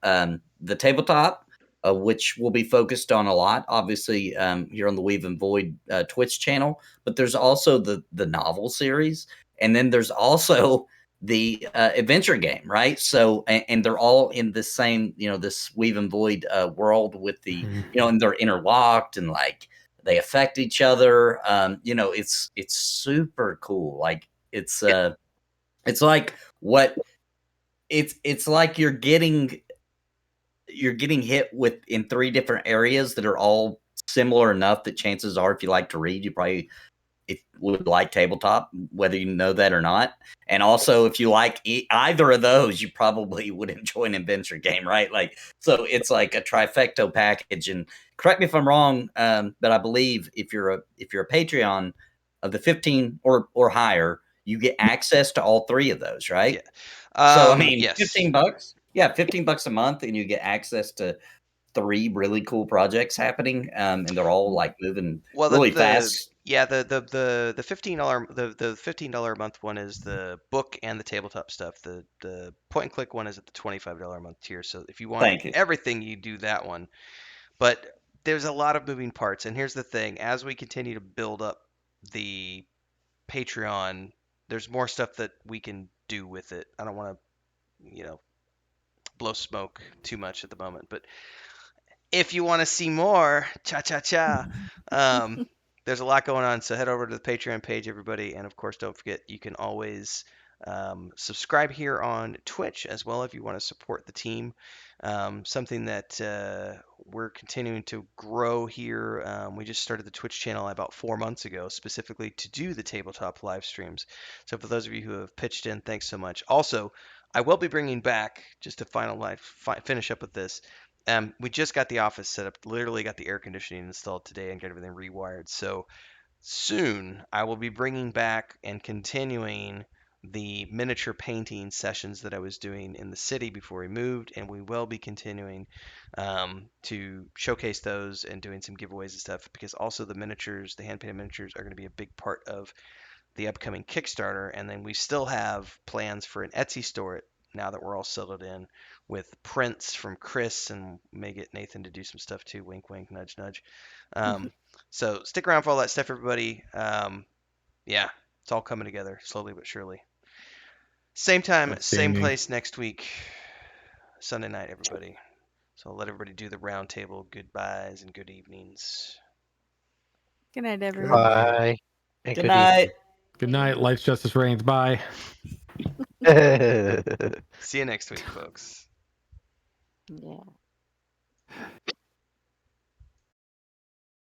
S2: tabletop, which will be focused on a lot, obviously here on the Weave and Void Twitch channel. But there's also the novel series, and then there's also the adventure game, right? So and they're all in the same, this Weave and Void world with the, and they're interlocked and like they affect each other. It's super cool. Like it's like it's like you're getting hit with in 3 different areas that are all similar enough that chances are, if you like to read, you probably would like tabletop, whether you know that or not. And also, if you like either of those, you probably would enjoy an adventure game, right? Like, so it's like a trifecta package. And correct me if I'm wrong, but I believe if you're a Patreon of the 15 or higher, you get access to all three of those, right?
S1: Yeah.
S2: So I mean,
S1: yes.
S2: $15. Yeah, $15 a month, and you get access to 3 really cool projects happening, and they're all like moving really fast.
S1: Yeah, the $15 a month one is the book and the tabletop stuff. The point and click one is at the $25 a month tier. So if you want
S2: Thank you.
S1: everything, you do that one. But there's a lot of moving parts, and here's the thing: as we continue to build up the Patreon, there's more stuff that we can do with it. I don't want to, blow smoke too much at the moment, but if you want to see more, there's a lot going on. So head over to the Patreon page, everybody. And of course, don't forget, you can always subscribe here on Twitch as well if you want to support the team. Something that we're continuing to grow here. We just started the Twitch channel about 4 months ago, specifically to do the tabletop live streams. So for those of you who have pitched in, thanks so much. Also, I will be bringing back, just to finish up with this, we just got the office set up, literally got the air conditioning installed today and got everything rewired. So soon I will be bringing back and continuing the miniature painting sessions that I was doing in the city before we moved, and we will be continuing to showcase those and doing some giveaways and stuff, because also the miniatures, the hand painted miniatures, are going to be a big part of the upcoming Kickstarter. And then we still have plans for an Etsy store now that we're all settled in, with prints from Chris, and may get Nathan to do some stuff too. Wink, wink, nudge, nudge. So stick around for all that stuff, everybody. Yeah, it's all coming together slowly but surely. Same time, same place next week, Sunday night, everybody. So I'll let everybody do the round table goodbyes and good evenings.
S7: Good night, everyone.
S3: Bye. And
S2: Good night.
S4: Good night. Life's justice reigns. Bye.
S3: evening.
S1: See you next week, folks.
S5: Yeah.